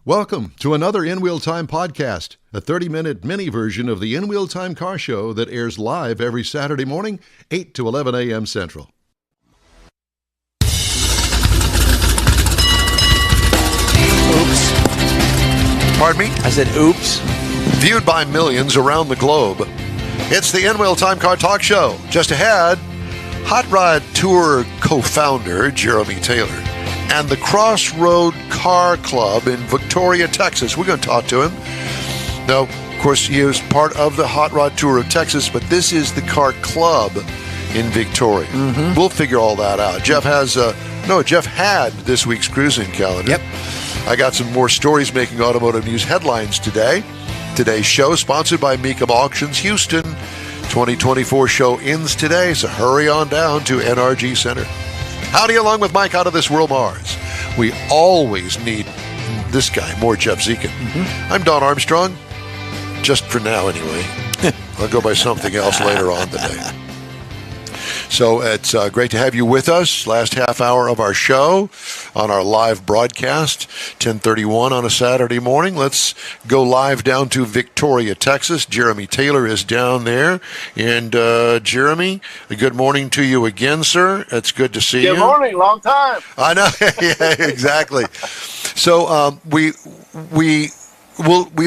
Welcome to another In Wheel Time podcast, a 30-minute mini version of the In Wheel Time car show that airs live every Saturday morning, 8 to 11 a.m. Central. Oops. Pardon me? I said oops. Viewed by millions around the globe, it's the In Wheel Time Car Talk Show. Just ahead, Hot Rod Tour co-founder Jeremy Taylor and the Crossroad Car Club in Victoria, Texas. We're going to talk to him. Now, of course, he is part of the Hot Rod Tour of Texas, but this is the car club in Victoria. Mm-hmm. We'll figure all that out. Jeff had this week's cruising calendar. Yep. I got some more stories making automotive news headlines today. Today's show sponsored by Mecum Auctions Houston. 2024 show ends today, so hurry on down to NRG Center. Howdy, along with Mike out of this world Mars. We always need this guy, more Jeff Zekin. Mm-hmm. I'm Don Armstrong, just for now anyway. I'll go by something else later on today. So it's great to have you with us. Last half hour of our show on our live broadcast, 10:31 on a Saturday morning. Let's go live down to Victoria, Texas. Jeremy Taylor is down there. And Jeremy, good morning to you again, sir. It's good to see you. Good morning. Long time. I know. Yeah, exactly. So we've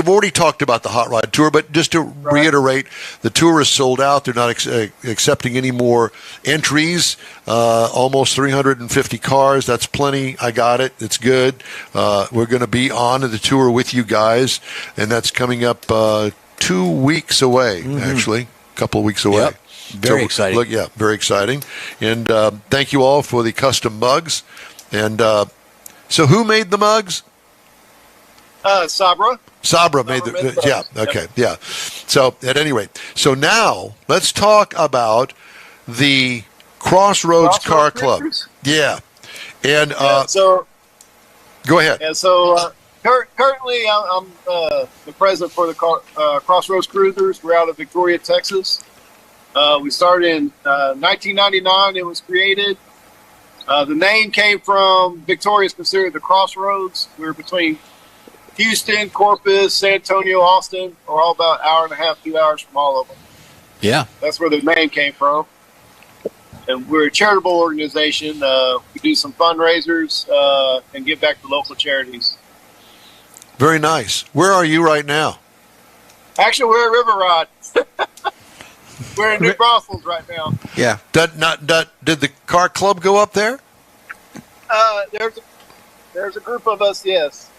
already talked about the Hot Rod Tour, but just to reiterate, the tour is sold out. They're not accepting any more entries. Almost 350 cars. That's plenty. I got it. It's good. We're going to be on the tour with you guys, and that's coming up 2 weeks away, actually. A couple of weeks away. Yep. Very exciting. Very exciting. And thank you all for the custom mugs. And so who made the mugs? Sabra made the yeah. Okay, yeah. So at any rate, so now let's talk about the Crossroads Car Club. Yeah, and so go ahead. And so currently, I'm the president for the Crossroads Cruisers. We're out of Victoria, Texas. We started in 1999. It was created. The name came from Victoria is considered the Crossroads. We're between Houston, Corpus, San Antonio, Austin are all about an hour and a half, 2 hours from all of them. Yeah. That's where the name came from. And we're a charitable organization. We do some fundraisers and give back to local charities. Very nice. Where are you right now? Actually, we're at River Rod. We're in New Braunfels right now. Yeah. Did the car club go up there? There's a group of us, yes.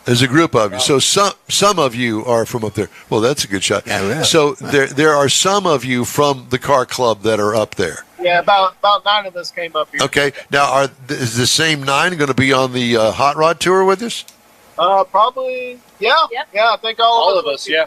There's a group of you. So some of you are from up there. Well, that's a good shot. Yeah, really. So there are some of you from the car club that are up there. Yeah, about 9 of us came up here. Okay. Now, is the same 9 going to be on the Hot Rod Tour with us? Probably, yeah. Yep. Yeah, I think all of us, yeah.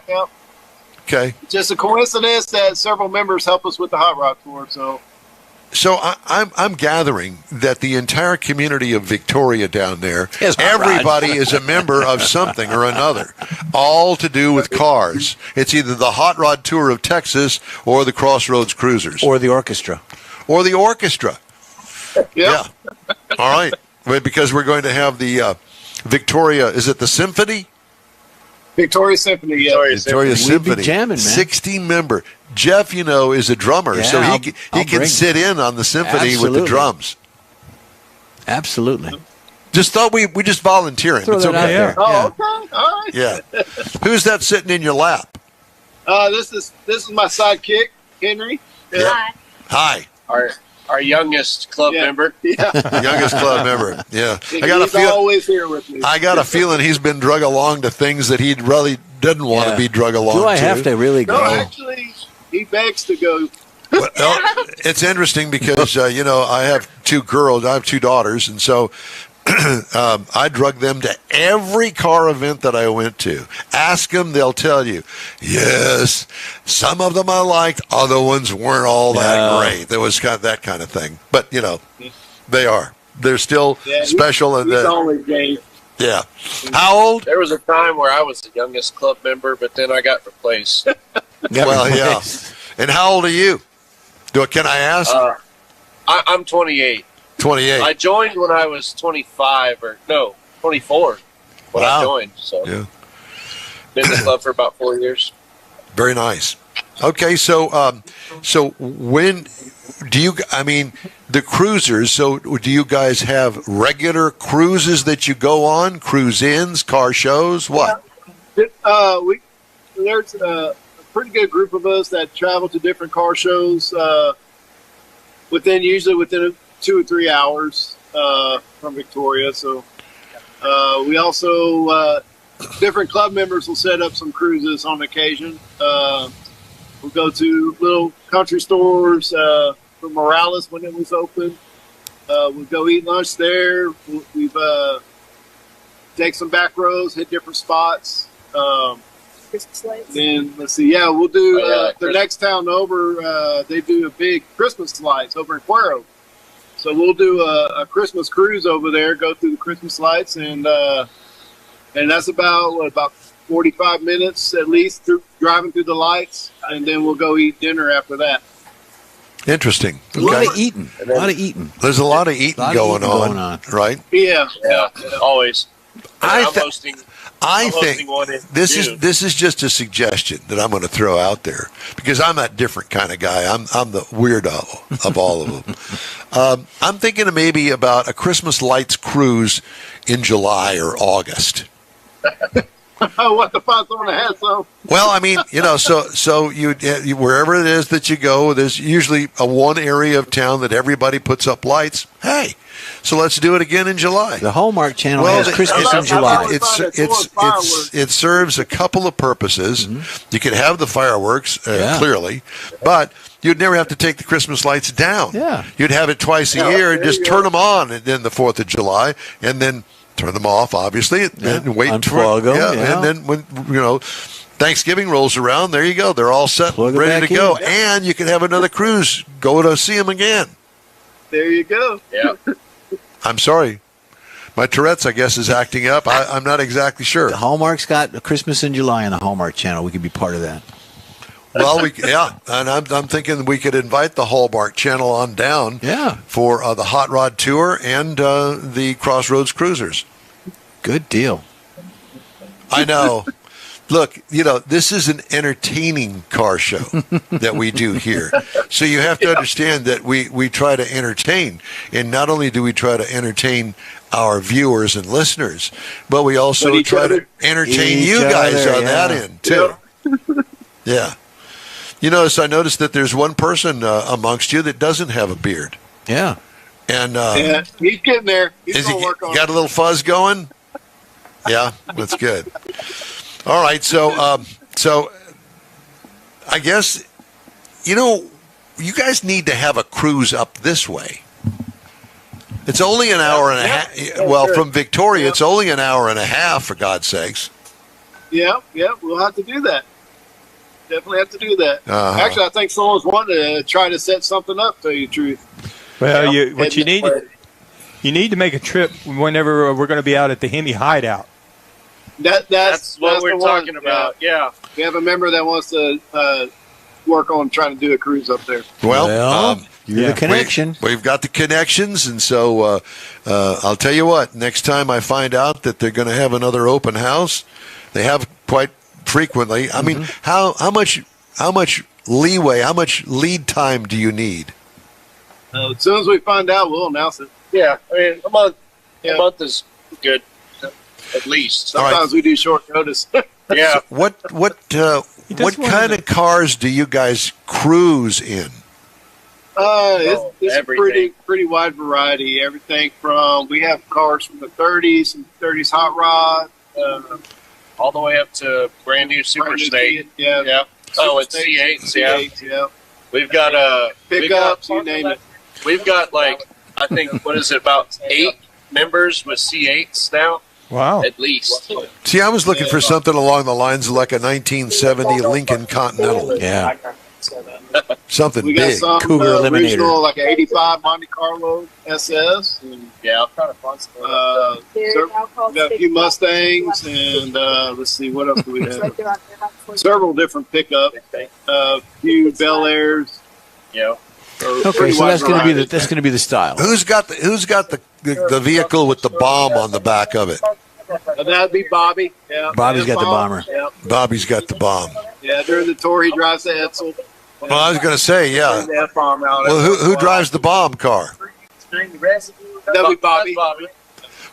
Okay. It's just a coincidence that several members help us with the Hot Rod Tour, So I'm gathering that the entire community of Victoria down there, everybody is a member of something or another, all to do with cars. It's either the Hot Rod Tour of Texas or the Crossroads Cruisers. Or the orchestra. Yeah. All right. Because we're going to have the Victoria, is it the Symphony? Victoria Symphony, yeah. Victoria Symphony. We'd be jamming, man. 60-member. Jeff, is a drummer, so he can sit in on the symphony with the drums. Absolutely. Just thought we just volunteering. It's okay. Okay. All right. Yeah. Who's that sitting in your lap? This is my sidekick, Henry. Yeah. Hi. Our youngest club member. Yeah. Youngest club member. Yeah. He's always here with me. I got a feeling he's been drug along to things that he really didn't want to be drug along to. Do I have to really go? No, actually, he begs to go. Well, it's interesting because, I have 2 girls. I have 2 daughters. And so I drug them to every car event that I went to. Ask them, they'll tell you. Yes, some of them I liked, other ones weren't all that great. There was that kind of thing. But, they are. They're still special. He's always gay. Yeah. How old? There was a time where I was the youngest club member, but then I got replaced. Well, yeah. And how old are you? Can I ask? I'm 28. 28. I joined when I was 24. when I joined. So Yeah. been in the club for about 4 years. Very nice. Okay, so when do you? I mean, the cruisers. So do you guys have regular cruises that you go on? Cruise-ins, car shows, what? There's a pretty good group of us that travel to different car shows usually within 2 or 3 hours from Victoria. So we also different club members will set up some cruises on occasion. We'll go to little country stores for Morales when it was open. We'll go eat lunch there. We've take some back roads, hit different spots. Christmas lights. Then let's see. Yeah, we'll do the Christmas. next town over. They do a big Christmas lights over in Cuero. So we'll do a Christmas cruise over there. Go through the Christmas lights, and that's about 45 minutes at least driving through the lights, and then we'll go eat dinner after that. Interesting. A lot Okay. of eating. A lot of eating. There's a lot of eating, going on, right? Yeah. Always. I I'm th- hosting. I I'm think hosting one in this June. is just a suggestion that I'm going to throw out there because I'm that different kind of guy. I'm the weirdo of all of them. I'm thinking of maybe about a Christmas lights cruise in July or August. What the fuck's on the head, so? Well, I mean, so you wherever it is that you go, there's usually one area of town that everybody puts up lights. Hey, so let's do it again in July. The Hallmark Channel Well, has Christmas I in love- July. It serves a couple of purposes. You can have the fireworks Yeah. clearly, but you'd never have to take the Christmas lights down. Yeah. You'd have it twice a year and there just you turn go. them on and then the 4th of July and then turn them off, obviously, and wait Unplug them, yeah. and then when Thanksgiving rolls around, there you go. They're all set, Plug 'em ready back to go, in. and you can have another cruise. Go to see them again. There you go. Yeah. I'm sorry. My Tourette's, I guess, is acting up. I'm not exactly sure. The Hallmark's got a Christmas in July on the Hallmark Channel. We could be part of that. Well, and I'm thinking we could invite the Hallmark Channel on down Yeah. for the Hot Rod Tour and the Crossroads Cruisers. Good deal. I know. Look, this is an entertaining car show that we do here. So you have to understand that we try to entertain. And not only do we try to entertain our viewers and listeners, but we also But each try other. to entertain Each you guys other, on that yeah. end, too. Yeah. I noticed that there's one person amongst you that doesn't have a beard. Yeah. And Yeah, he's getting there. He's is he gonna work on got it. a little fuzz going? Yeah, that's good. All right, so I guess you guys need to have a cruise up this way. It's only an hour and a half. Well, from Victoria, it's only an hour and a half, for God's sakes. Yeah, we'll have to do that. Definitely have to do that. Uh-huh. Actually, I think someone's wanting to try to set something up, to tell you the truth. Well, Yeah. you need to make a trip whenever we're going to be out at the Hemi Hideout. That's what we're the one. talking about. Yeah. We have a member that wants to work on trying to do a cruise up there. Well, you're yeah. the connection. We've got the connections, and so I'll tell you what. Next time I find out that they're going to have another open house, they have quite frequently. I mean, how much leeway, how much lead time do you need? As soon as we find out, we'll announce it. Yeah. I mean, a month. Yeah. A month is good, at least. All right. Sometimes we do short notice. Yeah. What kind of cars do you guys cruise in? It's a everything. pretty wide variety. Everything from, we have cars from the 30s and 30s hot rod. All the way up to brand new Super brand new Snake. Yeah. Yeah. Oh, it's Super Snake, C8s. Yeah. C8s, yeah. We've got Pickups, you name it. We've got I think what is it, about 8 members with C8s now, Wow. at least. See, I was looking for something along the lines of like a 1970 Lincoln Continental, Yeah. something We got big. some Cougar Eliminator. original, like an 85 Monte Carlo SS. And, Yeah. They're now called we got a few Mustangs, and let's see, what else do we have? Several different pickups, a few Bel Airs. Yeah. Okay, so that's going to be the style. Who's got the vehicle with the bomb on the back of it? That'd be Bobby. Yeah, Bobby's got the bomber. Yeah, Bobby's got the bomb. yeah. During the tour, he drives the Edsel. Well, I was going to say, yeah. The F-bomb out. Well, who drives the bomb car? That'd be Bobby.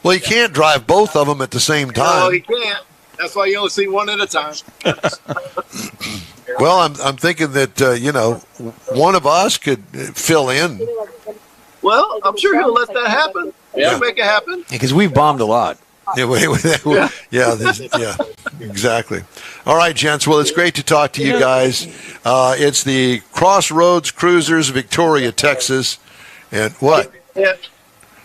Well, you can't drive both of them at the same No, time. he can't. That's why you only see one at a time. Well, I'm thinking that one of us could fill in. Well, I'm sure he'll let that happen. Yeah. He'll make it happen. Because we've bombed a lot. Yeah, exactly. All right, gents. Well, it's great to talk to you guys. It's the Crossroads Cruisers, Victoria, Texas, and what? Yeah.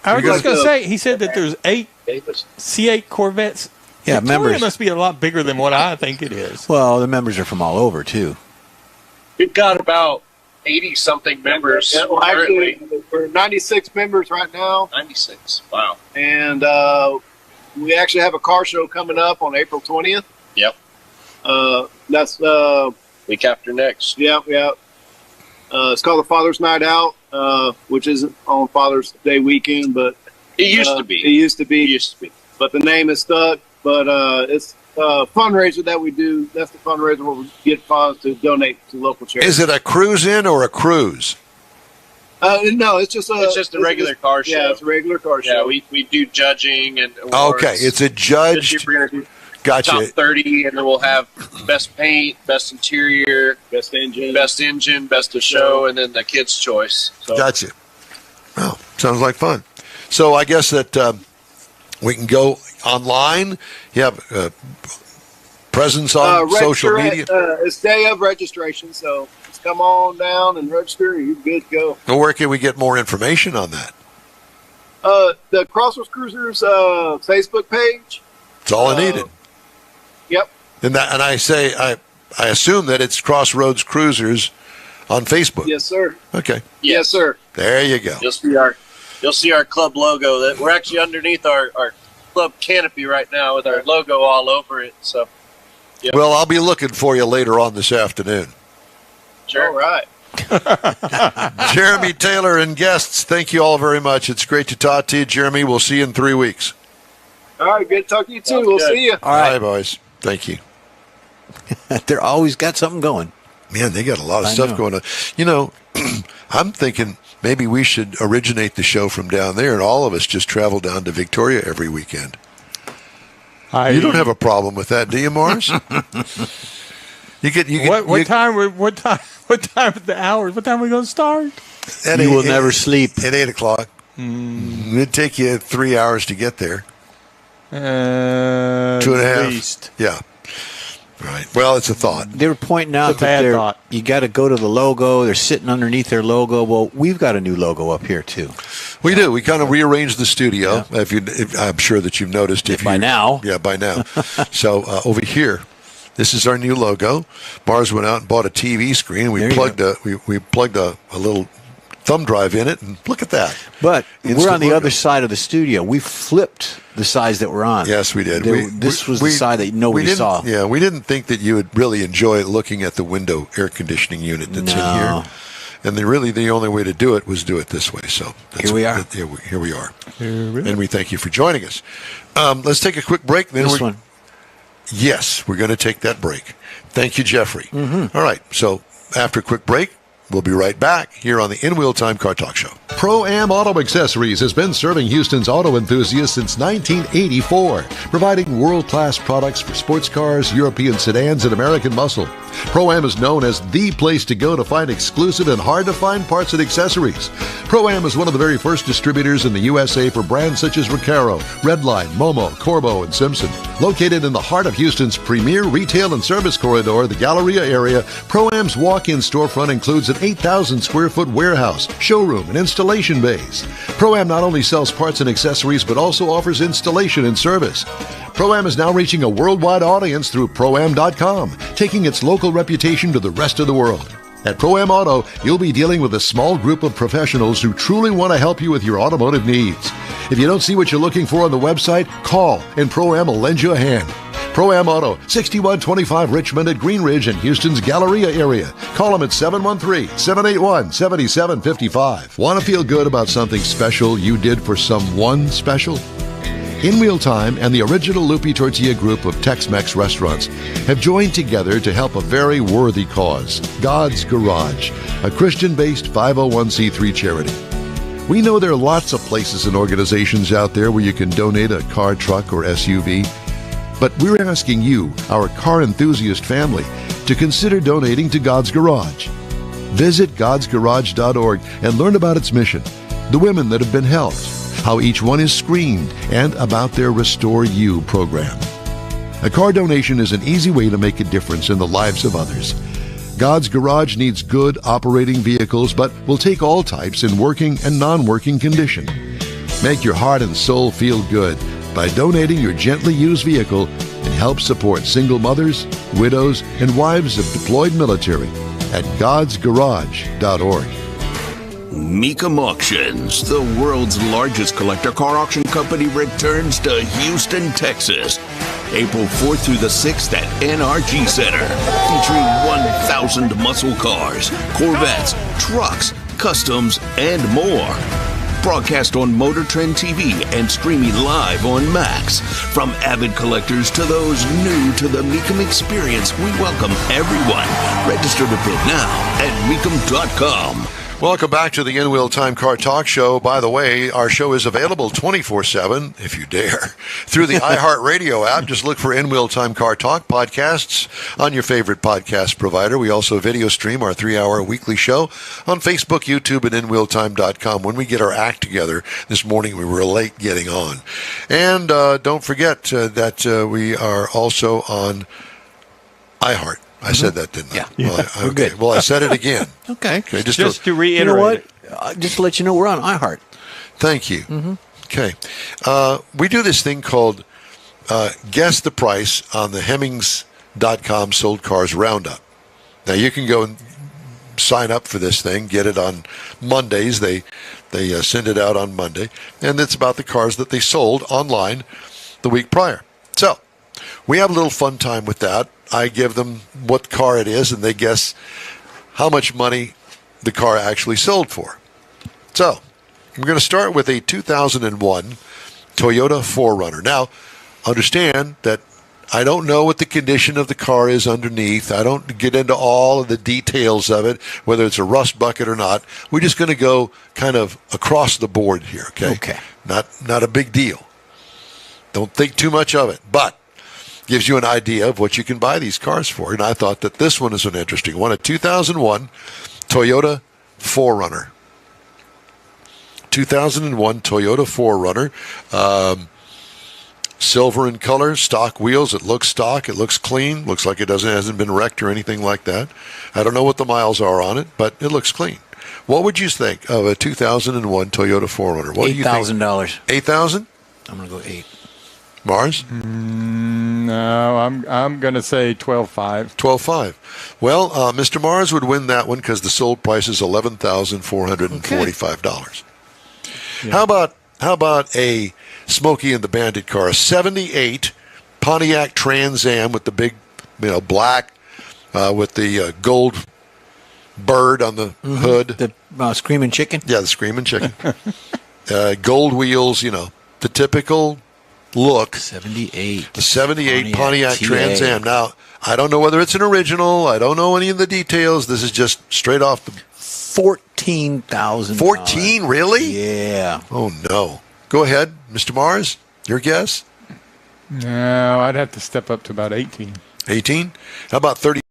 I was just going to say, he said that there's 8 C8 Corvettes. Yeah, Victoria members. must be a lot bigger than what I think it is. Well, the members are from all over, too. We've got about 80-something members Yeah, well, currently. actually, we're 96 members right now, 96. Wow. and we actually have a car show coming up on April 20th. Yep. That's Week after next. yeah. It's called the Father's Night Out, which isn't on Father's Day weekend, but It used to be. It used to It be, used to be. but the name is stuck. But it's a fundraiser that we do. That's the fundraiser where we get funds to donate to local charities. Is it a cruise in or a cruise? No, it's just It's a regular car show. Yeah, it's a regular car show. Yeah, we do judging and awards. Okay, it's a This judged. year we're going to do Gotcha. top 30, and then we'll have best paint, best interior, best engine. best of show, and then the kids' choice. So Gotcha. Oh, sounds like fun. So I guess that we can go online. You have presence on social register media. It's day of registration, so just come on down and register. You're good to go. Well, where can we get more information on that? The Crossroads Cruisers Facebook page. It's all I needed. Yep. And I assume that it's Crossroads Cruisers on Facebook. Yes, sir. Okay. Yes, sir. There you go. you'll see our club logo. That we're actually underneath our club canopy right now with our logo all over it. So yep. Well, I'll be looking for you later on this afternoon. Sure. All right. Jeremy Taylor and guests, thank you all very much. It's great to talk to you, Jeremy. We'll see you in 3 weeks. All right. Good to talk to you, too. Sounds We'll good. see you. All right. Bye, boys. Thank you. They're always got something going. Man, they got a lot of I stuff know. going on. You know, I'm thinking maybe we should originate the show from down there and all of us just travel down to Victoria every weekend. You don't have a problem with that, do you, Morris? What time of the hours? What time are we going to start? You will never sleep. At 8 o'clock. It'd take you 3 hours to get there. 2.5. At least. Yeah. Right. Well, it's a thought. They were pointing out It's a bad that thought. you got to go to the logo. They're sitting underneath their logo. Well, we've got a new logo up here, too. We do. We kind of rearranged the studio. If I'm sure that you've noticed. By now. Yeah, by now. So over here, this is our new logo. Mars went out and bought a TV screen. We There you plugged a little thumb drive in it, and look at that. But Instant we're on the logo. other side of the studio. We flipped the sides that we're on. Yes, we did. This was the side that nobody didn't- saw. Yeah, we didn't think that you would really enjoy looking at the window air conditioning unit that's in No. here. And the only way to do it was do it this way. So Here we are. Here we are. And we thank you for joining us. Let's take a quick break. Then This one. Yes, we're going to take that break. Thank you, Jeffrey. Mm-hmm. All right. So after a quick break, we'll be right back here on the In Wheel Time Car Talk Show. Pro-Am Auto Accessories has been serving Houston's auto enthusiasts since 1984, providing world-class products for sports cars, European sedans, and American muscle. Pro-Am is known as the place to go to find exclusive and hard-to-find parts and accessories. Pro-Am is one of the very first distributors in the USA for brands such as Recaro, Redline, Momo, Corbo, and Simpson. Located in the heart of Houston's premier retail and service corridor, the Galleria area, Pro-Am's walk-in storefront includes an 8,000 square foot warehouse, showroom, and installation bays. Pro-Am not only sells parts and accessories, but also offers installation and service. Pro-Am is now reaching a worldwide audience through Pro-Am.com, taking its local reputation to the rest of the world. At Pro-Am Auto, you'll be dealing with a small group of professionals who truly want to help you with your automotive needs. If you don't see what you're looking for on the website, call and Pro-Am will lend you a hand. Pro-Am Auto, 6125 Richmond at Green Ridge in Houston's Galleria area. Call them at 713-781-7755. Want to feel good about something special you did for someone special? In Wheel Time and the original Lupi Tortilla group of Tex-Mex restaurants have joined together to help a very worthy cause, God's Garage, a Christian-based 501c3 charity. We know there are lots of places and organizations out there where you can donate a car, truck, or SUV, but we're asking you, our car enthusiast family, to consider donating to God's Garage. Visit godsgarage.org and learn about its mission, the women that have been helped, how each one is screened, and about their Restore You program. A car donation is an easy way to make a difference in the lives of others. God's Garage needs good operating vehicles, but will take all types in working and non-working condition. Make your heart and soul feel good by donating your gently used vehicle and help support single mothers, widows, and wives of deployed military at godsgarage.org. Mecum Auctions, the world's largest collector car auction company, returns to Houston, Texas, April 4th through the 6th at NRG Center, featuring 1,000 muscle cars, Corvettes, trucks, customs, and more. Broadcast on Motor Trend TV and streaming live on Max. From avid collectors to those new to the Mecum experience, we welcome everyone. Register to bid now at Mecum.com. Welcome back to the In-Wheel Time Car Talk Show. By the way, our show is available 24/7, if you dare, through the iHeartRadio app. Just look for In-Wheel Time Car Talk podcasts on your favorite podcast provider. We also video stream our 3-hour weekly show on Facebook, YouTube, and InWheelTime.com. When we get our act together, this morning we were late getting on. And don't forget that we are also on iHeart. I said that, didn't I? Yeah. Well, We're good. Well, I said it again. Okay. Just to reiterate, You know what? Just to let you know, we're on iHeart. Thank you. Okay. We do this thing called Guess the Price on the Hemmings.com Sold Cars Roundup. Now, you can go and sign up for this thing, get it on Mondays. They send it out on Monday, and it's about the cars that they sold online the week prior. So we have a little fun time with that. I give them what car it is, and they guess how much money the car actually sold for. So we're going to start with a 2001 Toyota 4Runner. Now, understand that I don't know what the condition of the car is underneath. I don't get into all of the details of it, whether it's a rust bucket or not. We're just going to go kind of across the board here, okay? Okay. Not a big deal. Don't think too much of it, but gives you an idea of what you can buy these cars for. And I thought that this one is an interesting one. A 2001 Toyota 4Runner. 2001 Toyota 4Runner. Silver in color, stock wheels. It looks stock. It looks clean. Looks like it hasn't been wrecked or anything like that. I don't know what the miles are on it, but it looks clean. What would you think of a 2001 Toyota 4Runner? What do you think? $8,000. $8,000? I'm going to go 8. Mars? no, I'm going to say 12.5. 12.5. Well, Mr. Mars would win that one because the sold price is $11,445. Yeah. How about a Smokey and the Bandit car, a 78 Pontiac Trans Am with the big, black with the gold bird on the hood. The Screaming Chicken? Yeah, the Screaming Chicken. Gold wheels, the typical look. 78. The 78 Pontiac TA. Trans Am. Now, I don't know whether it's an original. I don't know any of the details. This is just straight off the... $14,000. 14, really? Yeah. Oh, no. Go ahead, Mr. Mars. Your guess? No, I'd have to step up to about 18. 18? How about 30?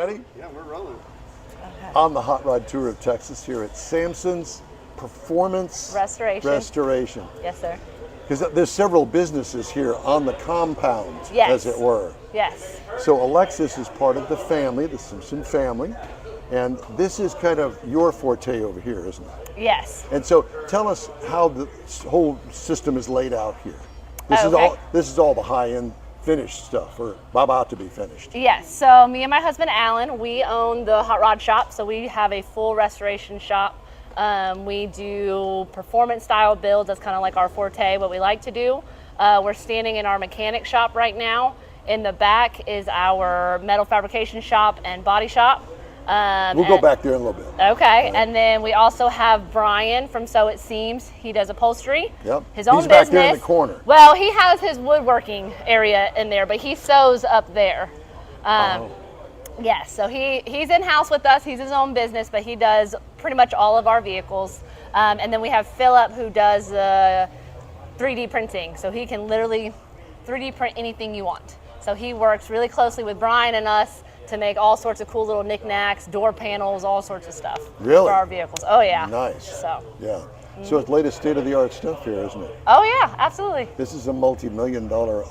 ready? Yeah, we're rolling. On the Hot Rod Tour of Texas here at Samson's Performance Restoration. Yes, sir. Because there's several businesses here on the compound, Yes. as it were. Yes. So Alexis is part of the family, the Simpson family, and this is kind of your forte over here, isn't it? Yes. And so tell us how the whole system is laid out here. This Okay. is all the high-end finished stuff, or about to be finished. Yes. So me and my husband Alan, we own the Hot Rod Shop. So we have a full restoration shop. We do performance style builds. That's kind of like our forte, what we like to do. We're standing in our mechanic shop right now. In the back is our metal fabrication shop and body shop. We'll go back there in a little bit. Okay, and then we also have Brian from So It Seems. He does upholstery. Yep. His own He's business. back there in the corner. Well, he has his woodworking area in there, but he sews up there. Yes, so he's in house with us. He's his own business, but he does pretty much all of our vehicles. And then we have Philip, who does 3D printing, so he can literally 3D print anything you want. So he works really closely with Brian and us to make all sorts of cool little knickknacks, door panels, all sorts of stuff Really? for our vehicles. Oh yeah. Nice. So. Yeah. So it's latest state-of-the-art stuff here, isn't it? Oh yeah, absolutely. This is a multi-million-dollar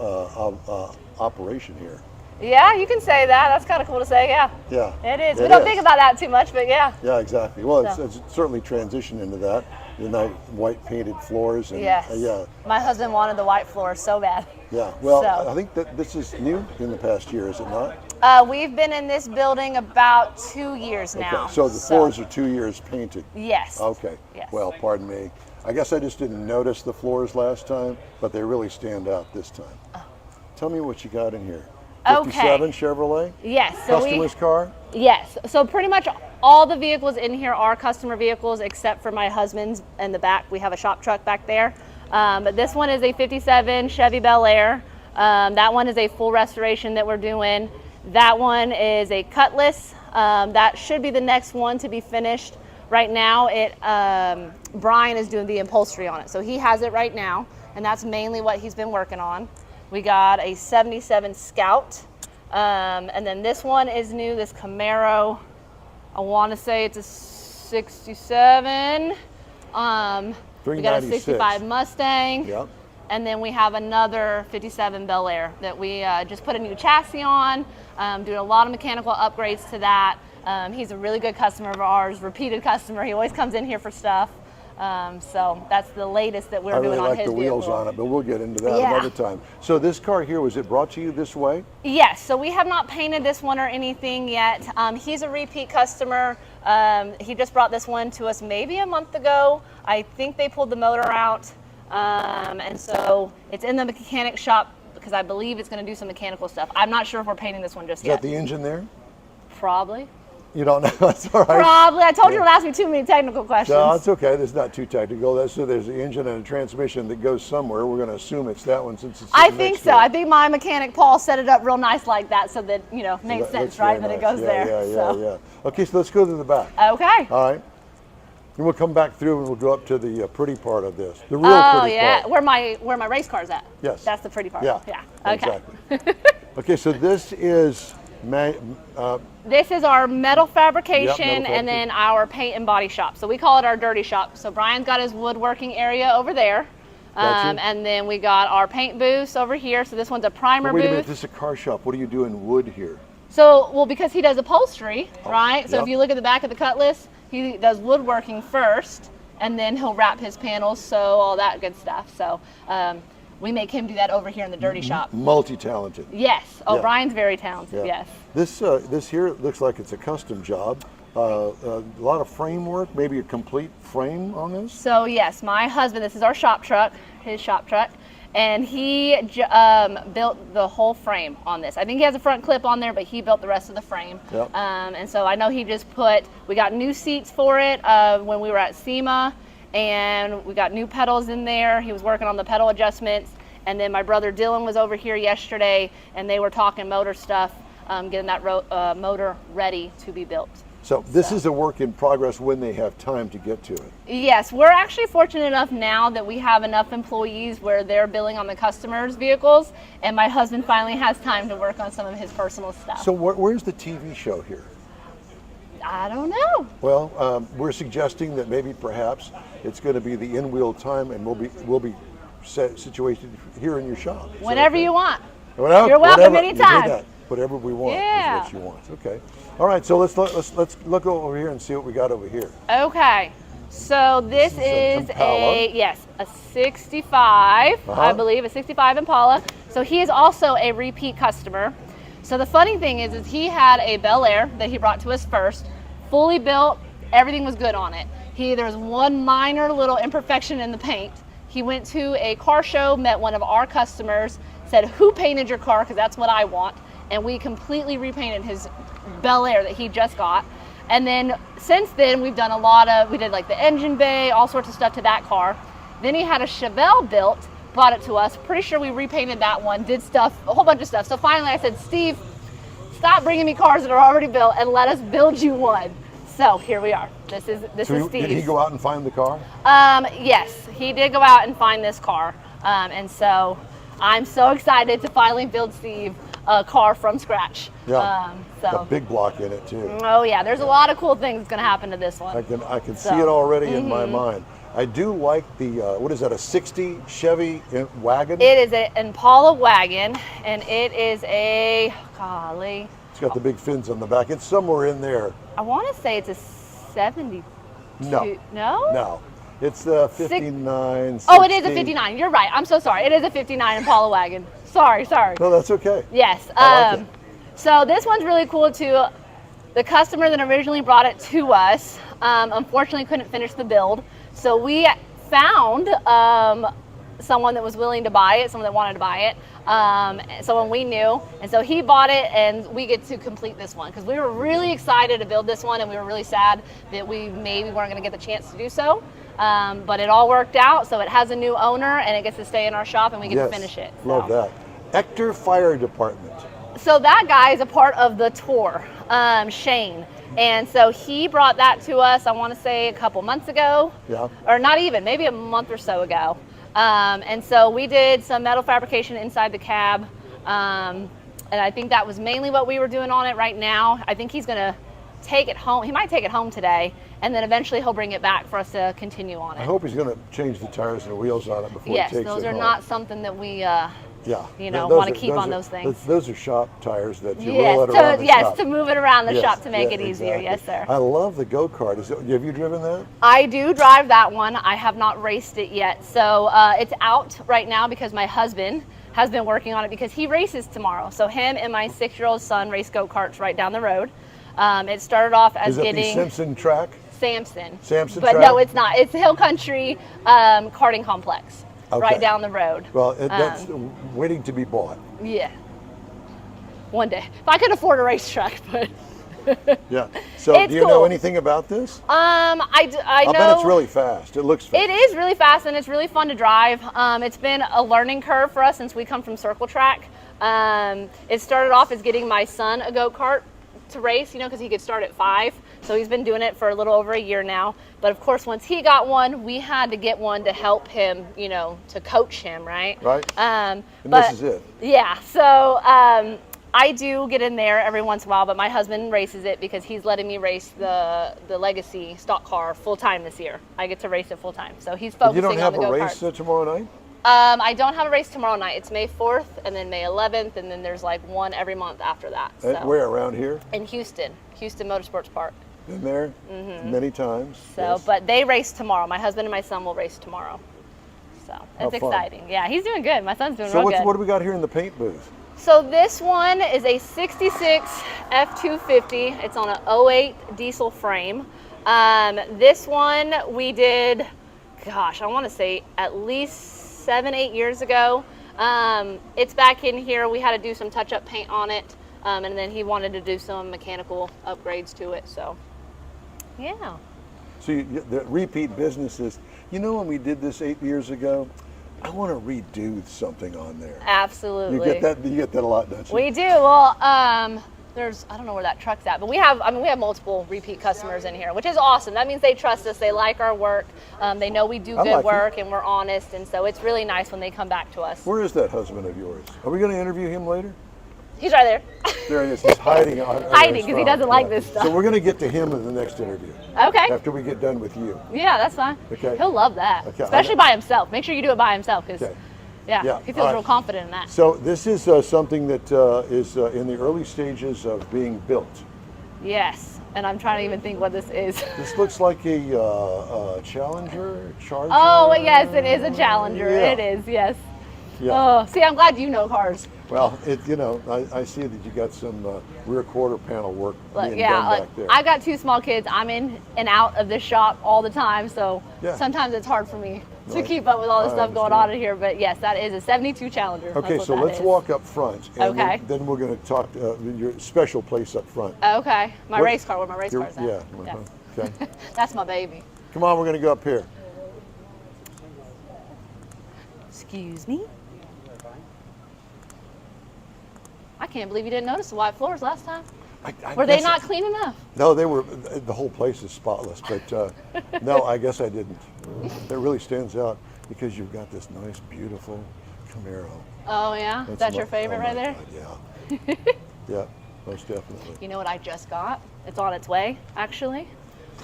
operation here. Yeah, you can say that. That's kind of cool to say. Yeah. Yeah. It is. It We don't is. think about that too much, but yeah. Yeah, exactly. Well, So. it's certainly transitioned into that. The nice white painted floors. And, Yes. yeah. My husband wanted the white floor so bad. Yeah. Well, So. I think that this is new in the past year, is it not? We've been in this building about 2 years now. Okay. So the floors are 2 years painted. Yes. Okay. Yes. Well, pardon me. I guess I just didn't notice the floors last time, but they really stand out this time. Tell me what you got in here. Okay. 57 Chevrolet? Yes. So Customer's car? Yes. So pretty much all the vehicles in here are customer vehicles, except for my husband's in the back. We have a shop truck back there. But this one is a 57 Chevy Bel Air. That one is a full restoration that we're doing. That one is a Cutlass. That should be the next one to be finished. Right now, Brian is doing the upholstery on it. So he has it right now, and that's mainly what he's been working on. We got a 77 Scout. And then this one is new, this Camaro. I want to say it's a 67. We got a 396. 65 Mustang. Yep. And then we have another 57 Bel Air that we just put a new chassis on, doing a lot of mechanical upgrades to that. He's a really good customer of ours, repeated customer. He always comes in here for stuff. So that's the latest that we're I really doing on like his the wheels vehicle. on it, but we'll get into that Yeah. another time. So this car here, was it brought to you this way? Yes, so we have not painted this one or anything yet. He's a repeat customer. He just brought this one to us maybe a month ago. I think they pulled the motor out. And so it's in the mechanic shop because I believe it's going to do some mechanical stuff. I'm not sure if we're painting this one just Is yet. that the engine there? Probably. You don't know? That's all right. Probably. I told you to ask me too many technical questions. No, it's okay. That's not too technical. So there's the engine and a transmission that goes somewhere. We're going to assume it's that one since it's I sitting think next so. to it. I think my mechanic Paul set it up real nice like that so that, you know, makes That sense, looks right? very That it nice. goes Yeah, there. Yeah, so. yeah. Okay, so let's go to the back. Okay. All right. And we'll come back through and we'll go up to the pretty part of this. The real Oh pretty yeah, part. where my race car's at. Yes. That's the pretty part. Yeah. Yeah. Okay. Exactly. Okay, so this is This is our metal fabrication, Yep, metal and then our paint and body shop. So we call it our dirty shop. So Brian's got his woodworking area over there. Gotcha. And then we got our paint booths over here. So this one's a primer wait a booth. minute, this is a car shop. What do you do in wood here? So, well, because he does upholstery, right? So yep. if you look at the back of the Cutlass, he does woodworking first, and then he'll wrap his panels, sew, all that good stuff. So we make him do that over here in the dirty shop. Multi-talented. Yes. Oh, Yeah. Brian's very talented. Yeah. Yes. This here looks like it's a custom job. A lot of framework, maybe a complete frame on this. So yes, my husband, this is our shop truck, his shop truck, and he built the whole frame on this. I think he has a front clip on there, but he built the rest of the frame. Yep. And so I know he just we got new seats for it when we were at SEMA, and we got new pedals in there. He was working on the pedal adjustments. And then my brother Dylan was over here yesterday, and they were talking motor stuff, getting that motor ready to be built. So this is a work in progress when they have time to get to it. Yes, we're actually fortunate enough now that we have enough employees where they're billing on the customers' vehicles, and my husband finally has time to work on some of his personal stuff. So where's the TV show here? I don't know. Well, we're suggesting that maybe perhaps it's going to be the in-wheel time, and we'll be situated here in your shop. Whenever you want. Well, You're welcome whatever, anytime. You did that. Whatever we want Yeah. is what you want. Okay. All right. So let's look over here and see what we got over here. Okay. So this is an Impala. a 65, I believe, a 65 Impala. So he is also a repeat customer. So the funny thing is he had a Bel Air that he brought to us first, fully built, everything was good on it. There was one minor little imperfection in the paint. He went to a car show, met one of our customers, said, "Who painted your car? Because that's what I want." And we completely repainted his Bel Air that he just got. And then since then, we did like the engine bay, all sorts of stuff to that car. Then he had a Chevelle built, brought it to us. Pretty sure we repainted that one, did stuff, a whole bunch of stuff. So finally I said, "Steve, stop bringing me cars that are already built and let us build you one." So here we are. This is Steve. Did he go out and find the car? Yes, he did go out and find this car. And so I'm so excited to finally build Steve a car from scratch. Yeah. Got a big block in it too. Oh yeah, there's a lot of cool things going to happen to this one. I can see it already in my mind. I do like the what is that? A '60 Chevy wagon? It is an Impala wagon, and it is a golly. It's got the big fins on the back. It's somewhere in there. I want to say it's a 72. No. No? No. It's the 59. Oh, it is a 59. You're right. I'm so sorry. It is a 59 Impala wagon. Sorry. No, that's okay. Yes. I like it. So this one's really cool too. The customer that originally brought it to us, unfortunately couldn't finish the build. So we found someone that was willing to buy it, someone that wanted to buy it, someone we knew. And so he bought it, and we get to complete this one because we were really excited to build this one, and we were really sad that we maybe weren't going to get the chance to do so. But it all worked out, so it has a new owner, and it gets to stay in our shop, and we get to finish it. So. Love that. Ector Fire Department. So that guy is a part of the tour, Shane. And so he brought that to us, I want to say a couple months ago. Yeah. Or not even, maybe a month or so ago. And so we did some metal fabrication inside the cab. And I think that was mainly what we were doing on it right now. I think he's going to take it home. He might take it home today, and then eventually he'll bring it back for us to continue on it. I hope he's going to change the tires and the wheels on it before he takes it home. Yes, those are not something that we... Yeah, want to keep on those things. Those are shop tires that you roll it around the shop. To move it around the shop to make it easier. Exactly. Yes, sir. I love the go-kart. Have you driven that? I do drive that one. I have not raced it yet. So it's out right now because my husband has been working on it because he races tomorrow. So him and my 6-year-old son race go-karts right down the road. It started off as getting... Is it the Simpson track? Samson. Samson but track? No, it's not. It's Hill Country Karting Complex. Okay. Right down the road. Well, that's waiting to be bought. Yeah. One day. If I could afford a racetrack, but... Yeah. So do you know anything about this? I know. I bet it's really fast. It looks fast. It is really fast, and it's really fun to drive. It's been a learning curve for us since we come from Circle Track. It started off as getting my son a go-kart to race, because he could start at 5. So he's been doing it for a little over a year now. But of course, once he got one, we had to get one to help him, to coach him, right? Right. And this is it. Yeah. So I do get in there every once in a while, but my husband races it because he's letting me race the Legacy stock car full time this year. I get to race it full time. So he's focusing on the go-kart. You don't have a race tomorrow night? I don't have a race tomorrow night. It's May 4th, and then May 11th, and then there's like one every month after that. So. Where, around here? In Houston Motorsports Park. Been there many times. So, yes. But they race tomorrow. My husband and my son will race tomorrow. So it's exciting. Yeah, he's doing good. My son's doing real good. So what do we got here in the paint booth? So this one is a 66 F250. It's on an 08 diesel frame. This one we did, I want to say at least 7-8 years ago. It's back in here. We had to do some touch-up paint on it, and then he wanted to do some mechanical upgrades to it. So, yeah. So the repeat businesses. When we did this 8 years ago, I want to redo something on there. Absolutely. You get that a lot, don't you? We do. Well, I don't know where that truck's at, but we have multiple repeat customers in here, which is awesome. That means they trust us. They like our work. They know we do good work and we're honest. And so it's really nice when they come back to us. Where is that husband of yours? Are we going to interview him later? He's right there. There he is. He's hiding. Hiding because he doesn't like this stuff. So we're going to get to him in the next interview. Okay. After we get done with you. Yeah, that's fine. Okay. He'll love that, Okay. especially by himself. Make sure you do it by himself because, Okay. yeah, he feels real confident in that. So this is something that is in the early stages of being built. Yes, and I'm trying to even think what this is. This looks like a Challenger, Charger. Oh, yes, it is a Challenger. Yeah. It is, yes. Yeah. Oh, see, I'm glad you know cars. Well, I see that you got some rear quarter panel work Look, being yeah, done like, back there. I got 2 small kids. I'm in and out of this shop all the time, so Yeah. sometimes it's hard for me to Right. keep up with all the I stuff going understand. on in here. But yes, that is a 72 Challenger. That's Okay, what so that let's is. walk up front. And Okay. then we're going to talk your special place up front. Okay, my What- race car, where my race Your- car's at. Yeah. Yeah. Okay. That's my baby. Come on, we're going to go up here. Excuse me. I can't believe you didn't notice the white floors last time. I Were they guess- not clean enough? No, they were. The whole place is spotless, but no, I guess I didn't. It really stands out because you've got this nice, beautiful Camaro. Oh yeah, that's your favorite right there. Yeah. Yeah, most definitely. You know what I just got? It's on its way, actually.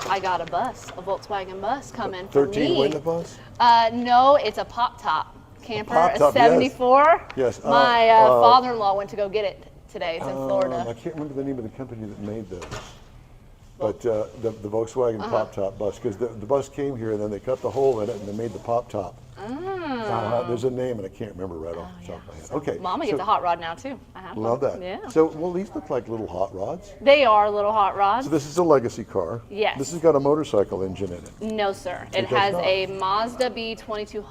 I got a bus, a Volkswagen bus coming for 13 me. window bus? No, it's a pop top camper, a pop-top, yes. 74. Yes. My father-in-law went to go get it today. It's in Florida. I can't remember the name of the company that made those. But the Volkswagen pop top bus, because the bus came here and then they cut the hole in it and they made the pop top. There's a name and I can't remember right off the top of my head. Okay. Mama gets a hot rod now too. I have Love one. that. Yeah. So, well, these look like little hot rods. They are little hot rods. So this is a legacy car. Yes. This has got a motorcycle engine in it. No, sir. It does has not. a Mazda B22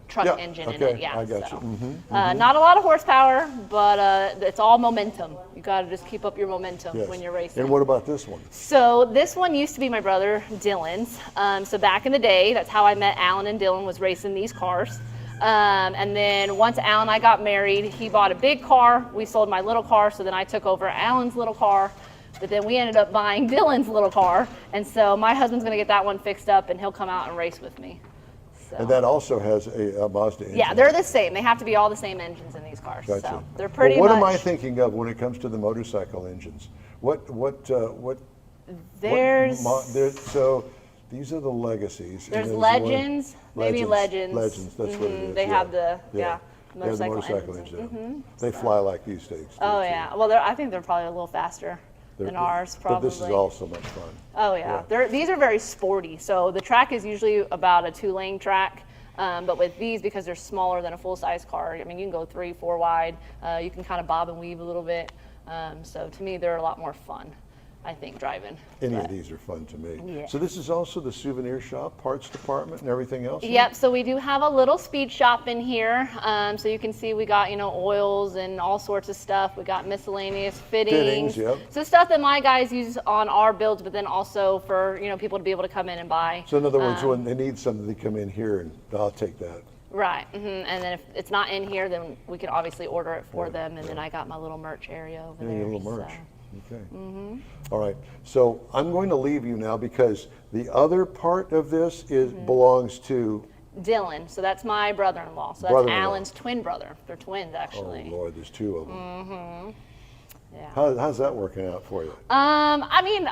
truck Yeah, engine in okay, it. Yeah. I got so. you. Not a lot of horsepower, but it's all momentum. You got to just keep up your momentum Yes. when you're racing. And what about this one? So this one used to be my brother Dylan's. So back in the day, that's how I met Alan and Dylan, was racing these cars. And then once Alan and I got married, he bought a big car. We sold my little car, so then I took over Alan's little car. But then we ended up buying Dylan's little car. And so my husband's going to get that one fixed up, and he'll come out and race with me. So. And that also has a Mazda engine. Yeah, they're the same. They have to be all the same engines in these cars. Gotcha. So they're pretty Well, what much. am I thinking of when it comes to the motorcycle engines? There's So these are the legacies. and there's one- Legends, maybe Legends. Legends, that's what it is. They yeah. have the They have the motorcycle motorcycle engines. engine. They fly like these things. Oh too. yeah. Well, I think they're probably a little faster than ours. Probably. But this is also much fun. Oh yeah. These are very sporty. So the track is usually about a 2-lane track. But with these, because they're smaller than a full-size car, I mean, you can go 3-4 wide. You can kind of bob and weave a little bit. So to me, they're a lot more fun, I think, driving. Any But- of these are fun to me. Yeah. So this is also the souvenir shop, parts department, and everything else? Yep, so we do have a little speed shop in here. So you can see we got, oils and all sorts of stuff. We got miscellaneous fittings. Yep. So stuff that my guys use on our builds, but then also for, people to be able to come in and buy. So in other words, when they need something, they come in here and I'll take that. Right, and then if it's not in here, then we can obviously order it for them. And then I got my little merch area over Yeah, there. your little merch. so. Okay. All right. So I'm going to leave you now because the other part of this belongs to. Dylan, so that's my brother-in-law. So that's Brother-in-law. Alan's twin brother. They're twins, actually. Oh Lord, there's two of them. Yeah. How's that working out for you? I mean,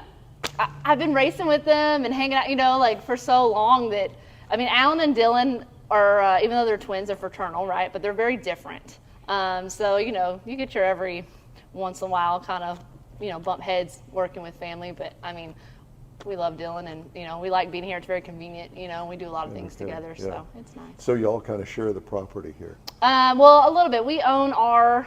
I've been racing with them and hanging out, for so long that, Alan and Dylan are, even though they're twins, they're fraternal, right? But they're very different. So, you get your every once in a while kind of, bump heads working with family. But, we love Dylan and, we like being here. It's very convenient, we do a lot of things Okay, together, yeah. so it's nice. So y'all kind of share the property here. Well, a little bit. We own our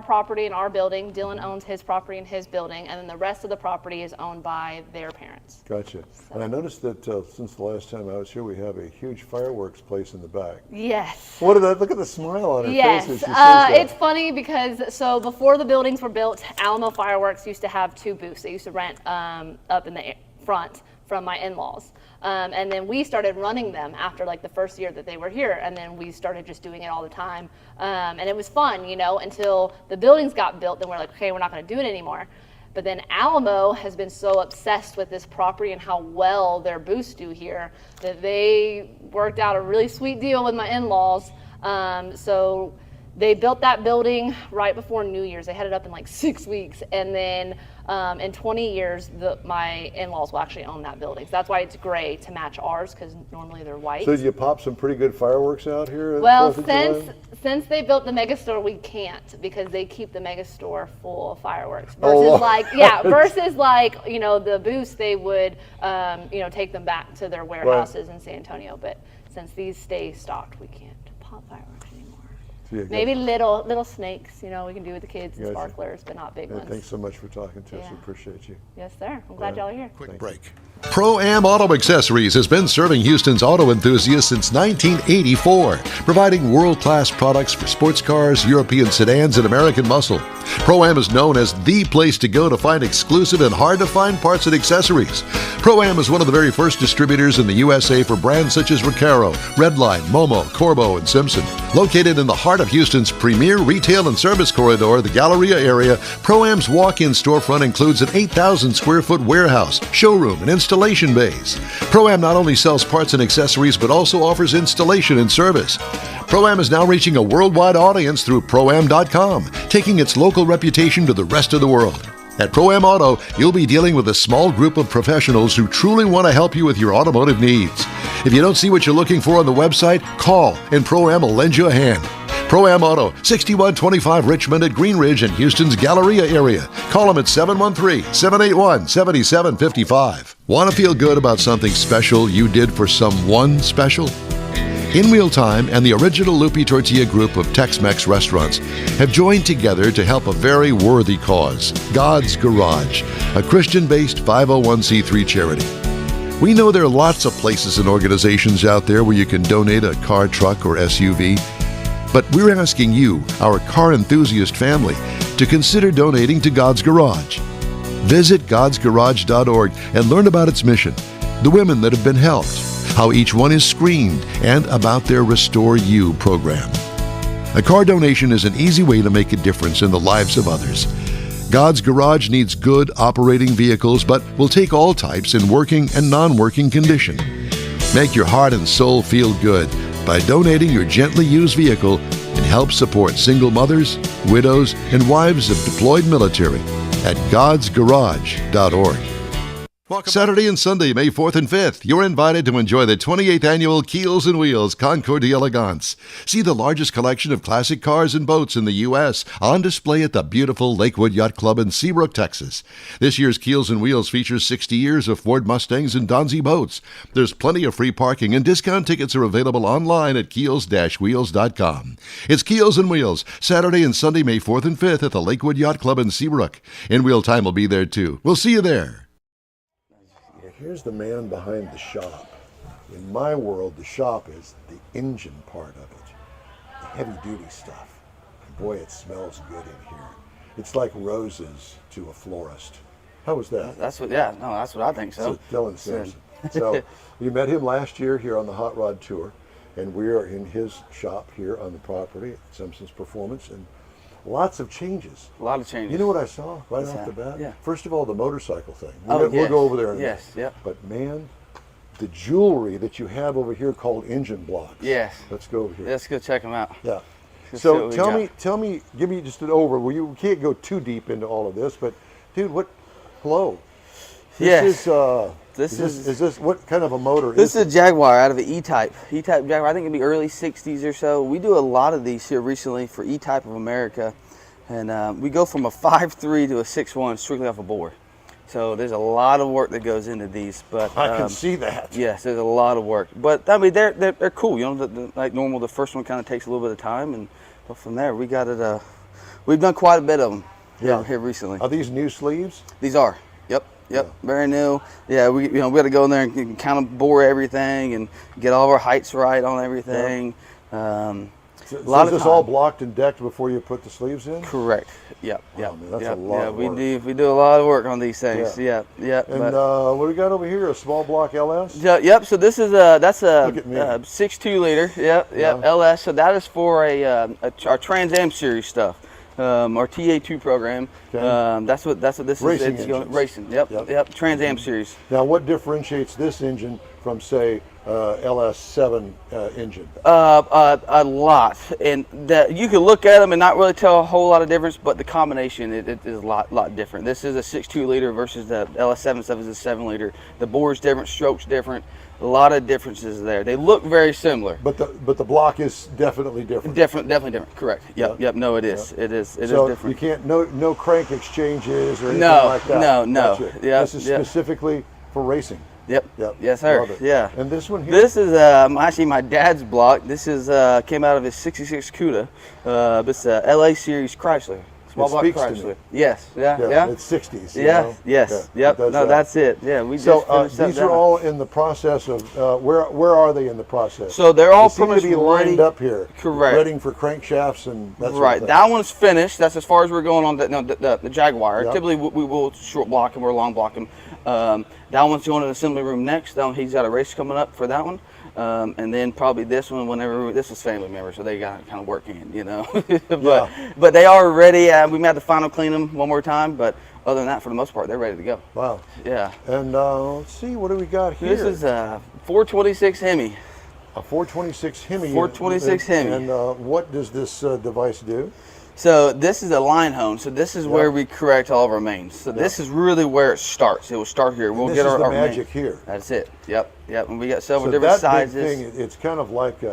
property and our building. Dylan owns his property and his building, and then the rest of the property is owned by their parents. Gotcha. And I noticed that since the last time I was here, we have a huge fireworks place in the back. Yes. What did that? Look at the smile on her Yes. face as she says that. It's funny because so before the buildings were built, Alamo Fireworks used to have 2 booths. They used to rent up in the front from my in-laws. And then we started running them after the first year that they were here. And then we started just doing it all the time. And it was fun, until the buildings got built. Then we're like, okay, we're not going to do it anymore. But then Alamo has been so obsessed with this property and how well their booths do here that they worked out a really sweet deal with my in-laws. So They built that building right before New Year's. They had it up in like 6 weeks. And then in 20 years, my in-laws will actually own that building. So that's why it's gray to match ours, because normally they're white. So did you pop some pretty good fireworks out here? Well, since they built the megastore, we can't, because they keep the megastore full of fireworks. Versus versus the booths, they would take them back to their warehouses in San Antonio. But since these stay stocked, we can't pop fireworks anymore. Maybe little snakes, we can do with the kids and sparklers, but not big ones. Thanks so much for talking to us. We appreciate you. Yes, sir. I'm glad y'all are here. Quick break. Pro-Am Auto Accessories has been serving Houston's auto enthusiasts since 1984, providing world-class products for sports cars, European sedans, and American muscle. Pro-Am is known as the place to go to find exclusive and hard-to-find parts and accessories. Pro-Am is one of the very first distributors in the USA for brands such as Recaro, Redline, Momo, Corbo, and Simpson. Located in the heart of Houston's premier retail and service corridor, the Galleria area, Pro-Am's walk-in storefront includes an 8,000-square-foot warehouse, showroom, and installation bays. Pro-Am not only sells parts and accessories, but also offers installation and service. Pro-Am is now reaching a worldwide audience through Pro-Am.com, taking its local reputation to the rest of the world. At Pro-Am Auto, you'll be dealing with a small group of professionals who truly want to help you with your automotive needs. If you don't see what you're looking for on the website, call and Pro-Am will lend you a hand. Pro-Am Auto, 6125 Richmond at Green Ridge in Houston's Galleria area. Call them at 713-781-7755. Want to feel good about something special you did for someone special? In Wheel Time and the original Lupi Tortilla group of Tex-Mex restaurants have joined together to help a very worthy cause, God's Garage, a Christian-based 501c3 charity. We know there are lots of places and organizations out there where you can donate a car, truck, or SUV, but we're asking you, our car enthusiast family, to consider donating to God's Garage. Visit godsgarage.org and learn about its mission, the women that have been helped, how each one is screened, and about their Restore You program. A car donation is an easy way to make a difference in the lives of others. God's Garage needs good operating vehicles, but will take all types in working and non-working condition. Make your heart and soul feel good by donating your gently used vehicle and help support single mothers, widows, and wives of deployed military at godsgarage.org. Saturday and Sunday, May 4th and 5th, you're invited to enjoy the 28th annual Keels and Wheels Concours d'Elegance. See the largest collection of classic cars and boats in the U.S. on display at the beautiful Lakewood Yacht Club in Seabrook, Texas. This year's Keels and Wheels features 60 years of Ford Mustangs and Donzi boats. There's plenty of free parking, and discount tickets are available online at keels-wheels.com. It's Keels and Wheels, Saturday and Sunday, May 4th and 5th at the Lakewood Yacht Club in Seabrook. In Wheel Time will be there too. We'll see you there. Here's the man behind the shop. In my world, the shop is the engine part of it, the heavy-duty stuff. And boy, it smells good in here. It's like roses to a florist. How was that? That's what I think so. Dylan Simpson. So you met him last year here on the Hot Rod Tour, and we are in his shop here on the property at Simpson's Performance, and lots of changes. A lot of changes. You know what I saw right off the bat? Yeah. First of all, the motorcycle thing. We'll go over there in a minute. Yes, yep. But man, the jewelry that you have over here called engine blocks. Yes. Let's go over here. Let's go check them out. Yeah. Let's So tell me, give me just an overview. We can't go too deep into all of this, but dude, hello. This is this what kind of a motor This is a Jaguar out of an E-Type. E-Type Jaguar, I think it'd be early 60s or so. We do a lot of these here recently for E-Type of America. And we go from a 5.3 to a 6.1 strictly off a bore. So there's a lot of work that goes into these. But I can see that. Yes, there's a lot of work. But I mean, they're cool. You know, like normal, the first one kind of takes a little bit of time, but from there we got it. We've done quite a bit of them here recently. Are these new sleeves? These are. Yep, very new. Yeah, we got to go in there and kind of bore everything and get all of our heights right on everything. So is this all blocked and decked before you put the sleeves in? Correct. Yep. Wow, man, that's a lot of work. We do a lot of work on these things. Yeah. And what do we got over here? A small block LS? Yep. So this is that's a 6.2 liter. Yep. LS. So that is for our Trans Am series stuff. Our TA2 program. Okay. That's what this is. It's going racing. Yep. Trans Am series. Now, what differentiates this engine from, say, LS7 engine? A lot, and that you can look at them and not really tell a whole lot of difference, but the combination it is a lot different. This is a 6.2 liter versus the LS7 stuff is a 7 liter. The bore's different, stroke's different. A lot of differences there. They look very similar, but the block is definitely different. Definitely different. Correct. Yep. No, it is. It is different. You can't no crank exchanges or anything like that. No. Gotcha. Yeah. This is specifically for racing. Yep. Yes, sir. Yeah. And this one here? This is actually my dad's block. This is came out of his 66 CUDA. It's a LA Series Chrysler. Small block Chrysler. Yes. Yeah. It's 60s. Yeah. Yes. Yeah, yep. No, that's it. Yeah. We so just these are all in the process of where are they in the process? So they're all they seem pretty to be lined up here. Correct. Ready for crankshafts and that sort of right. thing. That one's finished. That's as far as we're going on the Jaguar. Yep. Typically we will short block them or long block them. That one's going to the assembly room next. That one, he's got a race coming up for that one. And then probably this one whenever this is family members, so they got kind of work in, but they are ready. We may have to final clean them one more time, but other than that, for the most part, they're ready to go. Wow. Yeah. And let's see, what do we got here? This is a 426 Hemi. A 426 Hemi. 426 Hemi. And what does this device do? So this is a line hone. So this is where we correct all of our mains. So this is really where it starts. It will start here. We'll get our magic main. here. That's it. Yep. And we got several different sizes. Big thing, it's kind of like,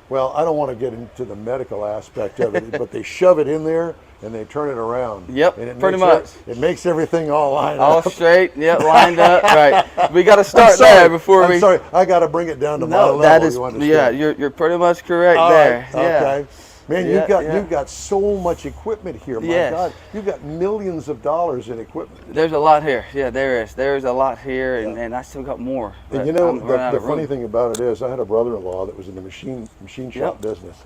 well, I don't want to get into the medical aspect of it, but they shove it in there and they turn it around. Yep. And pretty much. It makes everything all lined up. All straight. Yep. Lined up. Right. We got to start there before I'm sorry. I got to bring it down to my level. That is. You're pretty much correct there. Right. Okay. Yeah. Man, you've got so much equipment here. My God, you've got millions of dollars in equipment. There's a lot here. Yeah, there is. There's a lot here, and I still got more. And the funny thing about it is, I had a brother-in-law that was in the machine shop business.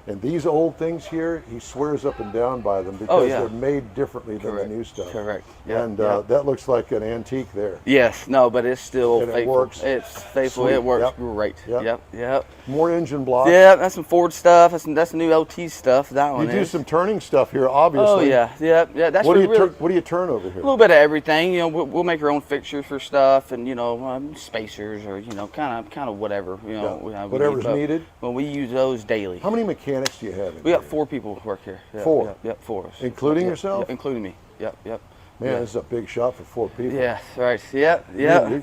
And these old things here, he swears up and down by them because they're made differently than the new stuff. Correct. And that looks like an antique there. Yes. No, but it's still faithful. It works. It's faithful. Sweet. It works great. Yep. More engine blocks. Yeah, that's some Ford stuff. That's new LT stuff. That one. You do some turning stuff here, obviously. Oh yeah. That's what do you turn over here? A little bit of everything. We'll make our own fixtures for stuff, and spacers or kind of whatever. Whatever's needed. Well, we use those daily. How many mechanics do you have? We got 4 people who work here. Four? Yep, 4. Including yourself? Yeah, including me. Yep. Man, this is a big shop for 4 people. Yeah, right. Yeah.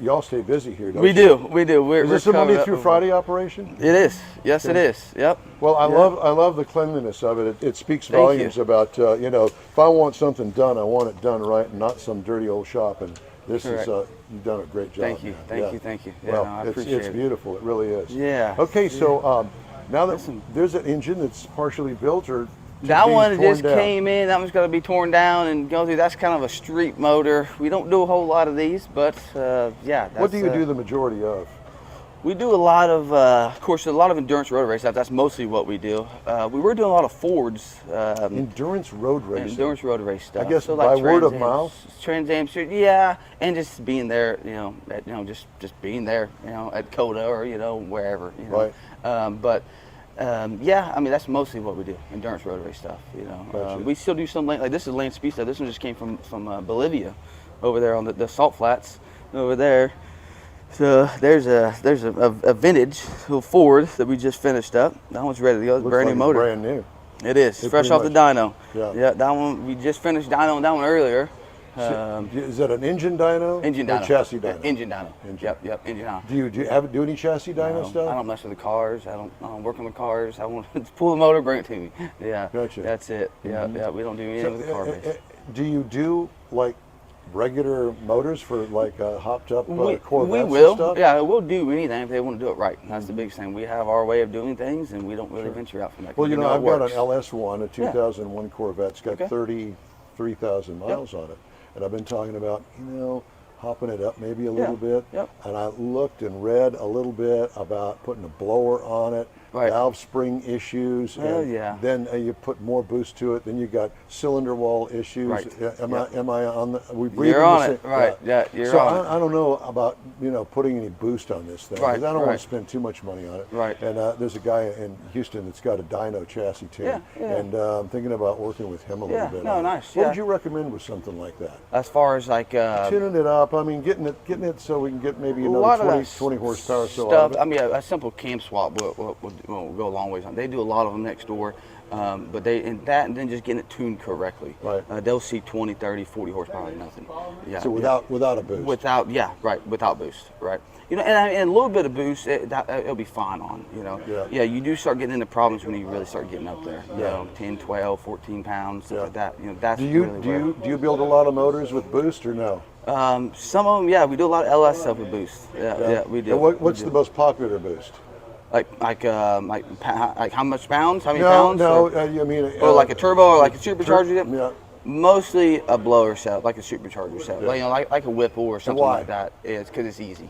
Y'all stay busy here, don't you? We do. Is this a Monday through Friday operation? It is. Yes, it is. Yep. Well, I love the cleanliness of it. It speaks volumes about, if I want something done, I want it done right and not some dirty old shop. And this is, you've done a great job. Thank you. Thank you. Yeah, well, I appreciate it's beautiful. It really is. Yeah. Okay, so now that there's an engine that's partially built or that one just came in. That one's going to be torn down and go through. That's kind of a street motor. We don't do a whole lot of these, but what do you do the majority of? We do a lot of course, a lot of endurance road race stuff. That's mostly what we do. We were doing a lot of Fords. Endurance road race. Endurance road race stuff. I guess so by word of mouth. Trans Am, and just being there, just being there, at COTA or wherever, Right. That's mostly what we do. Endurance road race stuff. Gotcha. We still do some like this is land speed stuff. This one just came from Bolivia, over there on the salt flats over there. So there's a vintage little Ford that we just finished up. That one's ready to go. It's brand new motor. Brand new. It is. It's fresh off the dyno. Yeah. That one we just finished dyno on that one earlier. Is that an engine dyno? Engine or dyno. chassis dyno? Engine dyno. Yep. Engine dyno. Do you do any chassis dyno stuff? I don't mess with the cars. I don't work on the cars. I want to pull the motor, bring it to me. Yeah. Gotcha. That's it. Yeah. We don't do anything with the car base. Do you do like regular motors for like hopped up Corvettes we will. and stuff? Yeah, we'll do anything if they want to do it right. That's the biggest thing. We have our way of doing things, and we don't really venture out from that. Well, I've got an LS1, a 2001 Corvette. It's got 33,000 miles on it. And I've been talking about, hopping it up maybe a little bit. Yep. And I looked and read a little bit about putting a blower on it valve spring issues. Oh, and yeah. Then you put more boost to it. Then you got cylinder wall issues. Right. Am I on the? Are we breathing You're the on same- it, right? Yeah, you're so on it. I don't know about putting any boost on this thing, 'cause Right, I don't want right. to spend too much money on it. Right. And there's a guy in Houston that's got a dyno chassis too. Yeah, yeah. And I'm thinking about working with him a little Yeah, bit. no, on it. nice, What yeah. would you recommend with something like that? As far as like Tuning it up. I mean, getting it so we can get maybe a another lot of 20 that horsepower. So out stuff. of it. I mean, a simple cam swap will go a long ways. They do a lot of them next door, but and then just getting it tuned correctly. Right. They'll see 20, 30, 40 horsepower like nothing. Yeah. So without a boost. Without boost, right? You know, and a little bit of boost, it'll be fine on, you know. Yeah. You do start getting into problems when you really start getting up there. You know, 10, 12, 14 pounds, stuff Yeah. like that. You know, that's Do you really do you build a lot of motors with boost or no? some of them, yeah, we do a lot of LS stuff with boost. Yeah, we do. And what's the most popular boost? Like how much pounds? How many No, pounds? no. Or, I mean, or like a turbo or like a supercharger? Yeah. Mostly a blower set, like a supercharger set, Yeah. like a Whipple or something why? like that. It's because it's easy.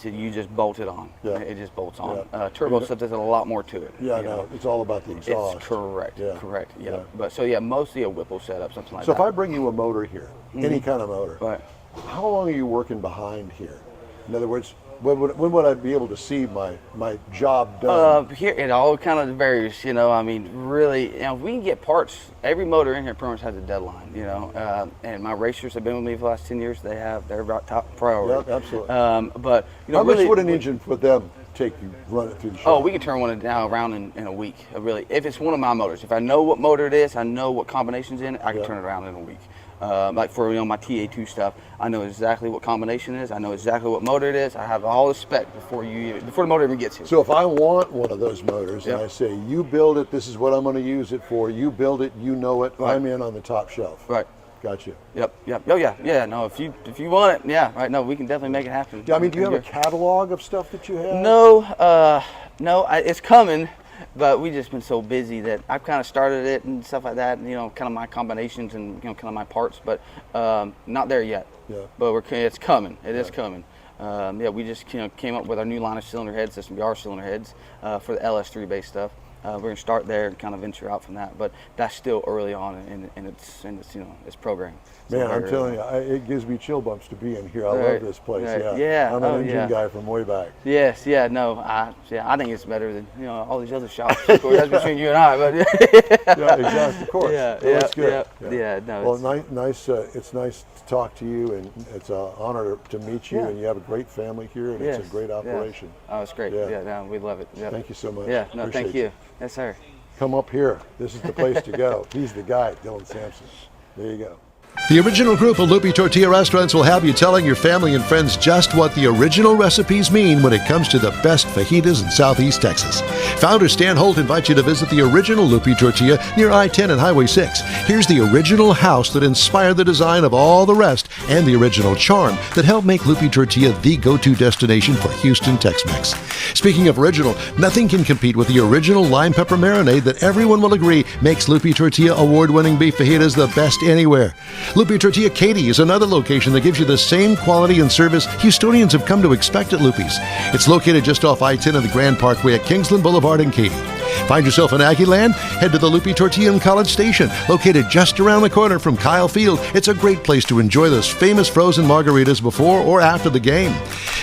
You just bolt it on. Yeah. It just bolts on. Yeah. Turbo stuff does a lot more to it. Yeah, you no, know. it's all about the exhaust. It's correct. Yeah. Correct. Yeah. Yeah. But so mostly a Whipple setup, something like So that. if I bring you a motor here, any kind of motor, Right. how long are you working behind here? In other words, when would I be able to see my job done? Here it all kind of varies, you know. I mean, really, you know, we can get parts. Every motor in here pretty much has a deadline, you know. And my racers have been with me for the last 10 years. They're about top priority. Yeah, absolutely. But you know, How much really, would an engine for them take you run it through the shop? Oh, we can turn one now around in a week. Really, if it's one of my motors, if I know what motor it is, I know what combination's in it, I can turn it around in a week. Like for my TA2 stuff, I know exactly what combination it is. I know exactly what motor it is. I have all the spec before the motor even gets here. So if I want one of those motors and Yep. I say, you build it, this is what I'm going to use it for, you build it, you know it, Right. I'm in on the top shelf. Right. Gotcha. Yep. Oh yeah. No, if you want it, yeah. Right. No, we can definitely make it happen. Yeah, I mean, do you have a catalog of stuff that you have? No. It's coming. But we just been so busy that I've kind of started it and stuff like that, and, you know, kind of my combinations and, you know, kind of my parts, but not there yet. Yeah. But it's coming. It is coming. We just came up with our new line of cylinder heads, SMBR cylinder heads for the LS3 based stuff. We're gonna start there and kind of venture out from that, but that's still early on in its its program. So Man, I'm very telling early. you, it gives me chill bumps to be in here. I Right, love this place. right. Yeah. Yeah, I'm an oh, engine yeah. guy from way back. Yes, yeah, no, I think it's better than all these other shops. Of course, that's between you and I, but Yeah, exactly. Of course. Yeah, Well, that's good. no. Well, nice. It's nice to talk to you, and it's an honor to meet you. Yeah. And you have a great family here, and Yes, it's a great yeah. operation. Oh, it's great. Yeah. Yeah, no, we love it. Yep. Thank you so much. Yeah, no, Appreciate thank you. Yes, sir. Come up here. This is the place to go. He's the guy, Dylan Sampson. There you go. The original group of Lupi Tortilla restaurants will have you telling your family and friends just what the original recipes mean when it comes to the best fajitas in Southeast Texas. Founder Stan Holt invites you to visit the original Lupi Tortilla near I-10 and Highway 6. Here's the original house that inspired the design of all the rest and the original charm that helped make Lupi Tortilla the go-to destination for Houston Tex-Mex. Speaking of original, nothing can compete with the original lime pepper marinade that everyone will agree makes Lupi Tortilla award-winning beef fajitas the best anywhere. Lupi Tortilla Katy is another location that gives you the same quality and service Houstonians have come to expect at Lupi's. It's located just off I-10 and the Grand Parkway at Kingsland Boulevard in Katy. Find yourself in Aggie Land? Head to the Lupi Tortilla in College Station, located just around the corner from Kyle Field. It's a great place to enjoy those famous frozen margaritas before or after the game.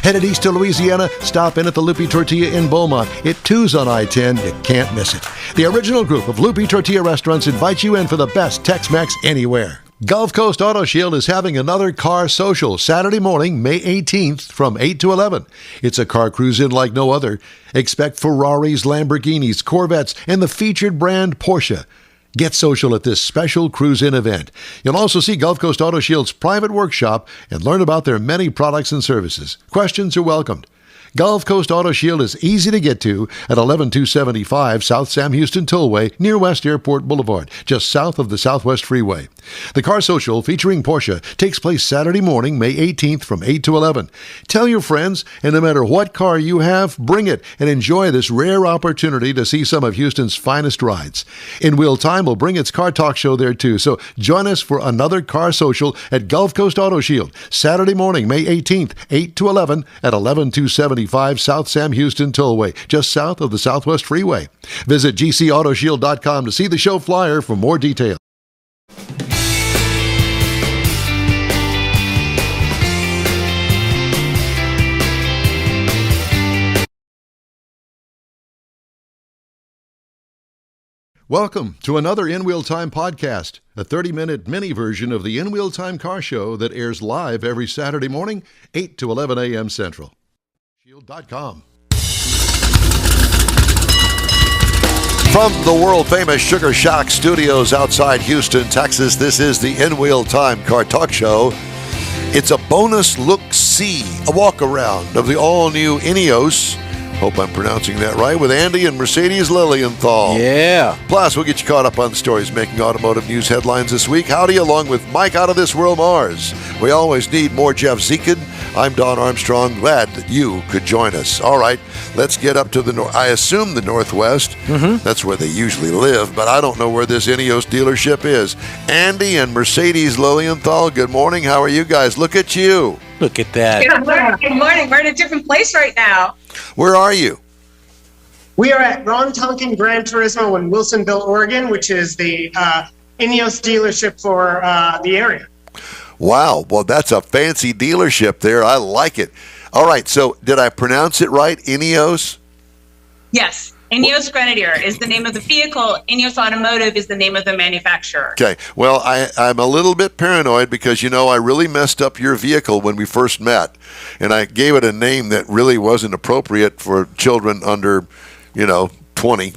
Headed east to Louisiana, stop in at the Lupi Tortilla in Beaumont. It too's on I-10. You can't miss it. The original group of Lupi Tortilla restaurants invites you in for the best Tex-Mex anywhere. Gulf Coast Auto Shield is having another car social Saturday morning, May 18th from 8 to 11. It's a car cruise-in like no other. Expect Ferraris, Lamborghinis, Corvettes, and the featured brand Porsche. Get social at this special cruise-in event. You'll also see Gulf Coast Auto Shield's private workshop and learn about their many products and services. Questions are welcomed. Gulf Coast Auto Shield is easy to get to at 11275 South Sam Houston Tollway near West Airport Boulevard, just south of the Southwest Freeway. The Car Social featuring Porsche takes place Saturday morning, May 18th from 8 to 11. Tell your friends, and no matter what car you have, bring it and enjoy this rare opportunity to see some of Houston's finest rides. In Wheel Time will bring its car talk show there too, so join us for another Car Social at Gulf Coast Auto Shield, Saturday morning, May 18th, 8 to 11 at 11275 I-75 South Sam Houston Tollway, just south of the Southwest Freeway. Visit GCAutoshield.com to see the show flyer for more details. Welcome to another In Wheel Time podcast, a 30-minute mini version of the In Wheel Time car show that airs live every Saturday morning, 8 to 11 a.m. Central. Shield.com. From the world-famous Sugar Shack Studios outside Houston, Texas, this is the In Wheel Time Car Talk Show. It's a bonus look-see, a walk-around of the all-new Ineos. Hope I'm pronouncing that right, with Andy and Mercedes Lilienthal. Yeah. Plus, we'll get you caught up on the stories making automotive news headlines this week. Howdy, along with Mike Out of This World Mars. We always need more Jeff Zekin. I'm Don Armstrong. Glad that you could join us. All right, let's get up to the north. I assume the Northwest. That's where they usually live, but I don't know where this Ineos dealership is. Andy and Mercedes Lilienthal, good morning. How are you guys? Look at you. Look at that. Good morning. We're in a different place right now. Where are you? We are at Ron Tonkin Gran Turismo in Wilsonville, Oregon, which is the Ineos dealership for the area. Wow. Well, that's a fancy dealership there. I like it. All right. So did I pronounce it right? Ineos? Yes. Ineos Grenadier is the name of the vehicle. Ineos Automotive is the name of the manufacturer. Okay. Well, I'm a little bit paranoid because, I really messed up your vehicle when we first met. And I gave it a name that really wasn't appropriate for children under, 20.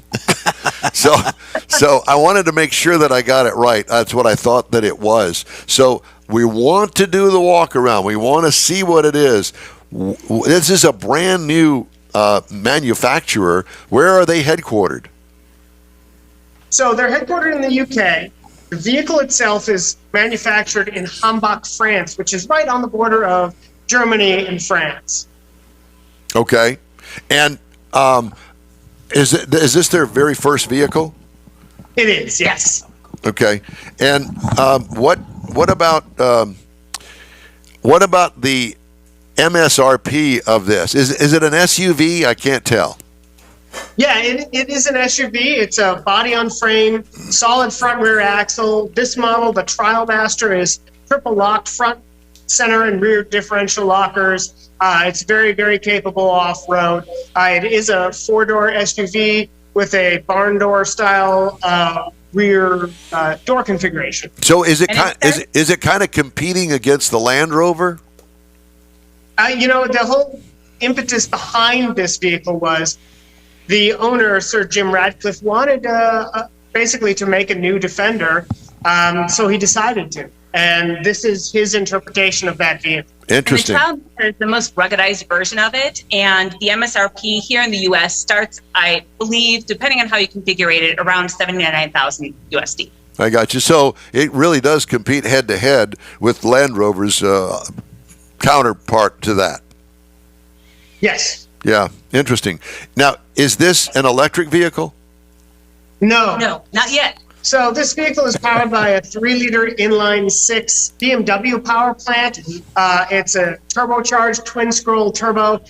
So I wanted to make sure that I got it right. That's what I thought that it was. So we want to do the walk around. We want to see what it is. This is a brand new manufacturer. Where are they headquartered? So they're headquartered in the UK. The vehicle itself is manufactured in Hambach, France, which is right on the border of Germany and France. Okay. And is this their very first vehicle? It is, yes. Okay. And what about the MSRP of this? Is it an SUV? I can't tell. Yeah, it is an SUV. It's a body-on-frame, solid front-rear axle. This model, the Trial Master, is triple locked front, center, and rear differential lockers. It's very, very capable off-road. It is a four-door SUV with a barn door style rear door configuration. So is it kind of competing against the Land Rover? The whole impetus behind this vehicle was the owner, Sir Jim Radcliffe, wanted basically to make a new Defender, so he decided to. And this is his interpretation of that vehicle. Interesting. And the Trial is the most ruggedized version of it, and the MSRP here in the U.S. starts, I believe, depending on how you configure it, around $79,000 USD. I got you. So it really does compete head-to-head with Land Rover's counterpart to that. Yes. Yeah, interesting. Now, is this an electric vehicle? No, not yet. So this vehicle is powered by a 3-liter inline-6 BMW power plant. It's a turbocharged twin-scroll turbo.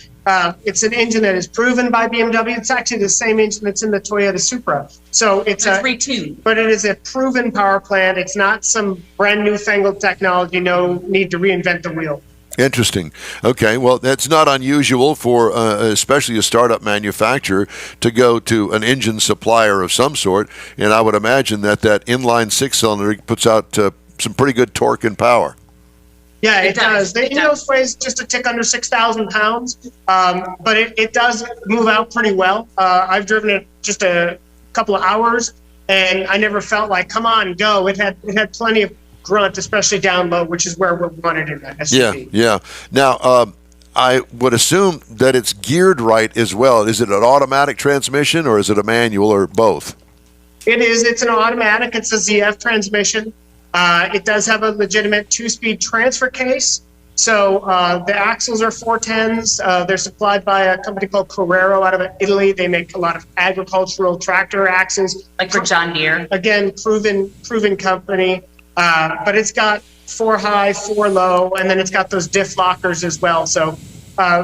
It's an engine that is proven by BMW. It's actually the same engine that's in the Toyota Supra. So it's retuned. But it is a proven power plant. It's not some brand newfangled technology. No need to reinvent the wheel. Interesting. Okay, well, that's not unusual for especially a startup manufacturer to go to an engine supplier of some sort, and I would imagine that inline 6-cylinder puts out some pretty good torque and power. Yeah, it does. The Ineos weighs just a tick under 6,000 pounds, but it does move out pretty well. I've driven it just a couple of hours, and I never felt like, come on, go. It had plenty of grunt, especially down low, which is where we're wanted in that SUV. Yeah. Now, I would assume that it's geared right as well. Is it an automatic transmission or is it a manual or both? It is. It's an automatic. It's a ZF transmission. It does have a legitimate 2-speed transfer case. So the axles are 410s. They're supplied by a company called Carrero out of Italy. They make a lot of agricultural tractor axles. Like for John Deere. Again, proven company. But it's got 4 high, 4 low, and then it's got those diff lockers as well. So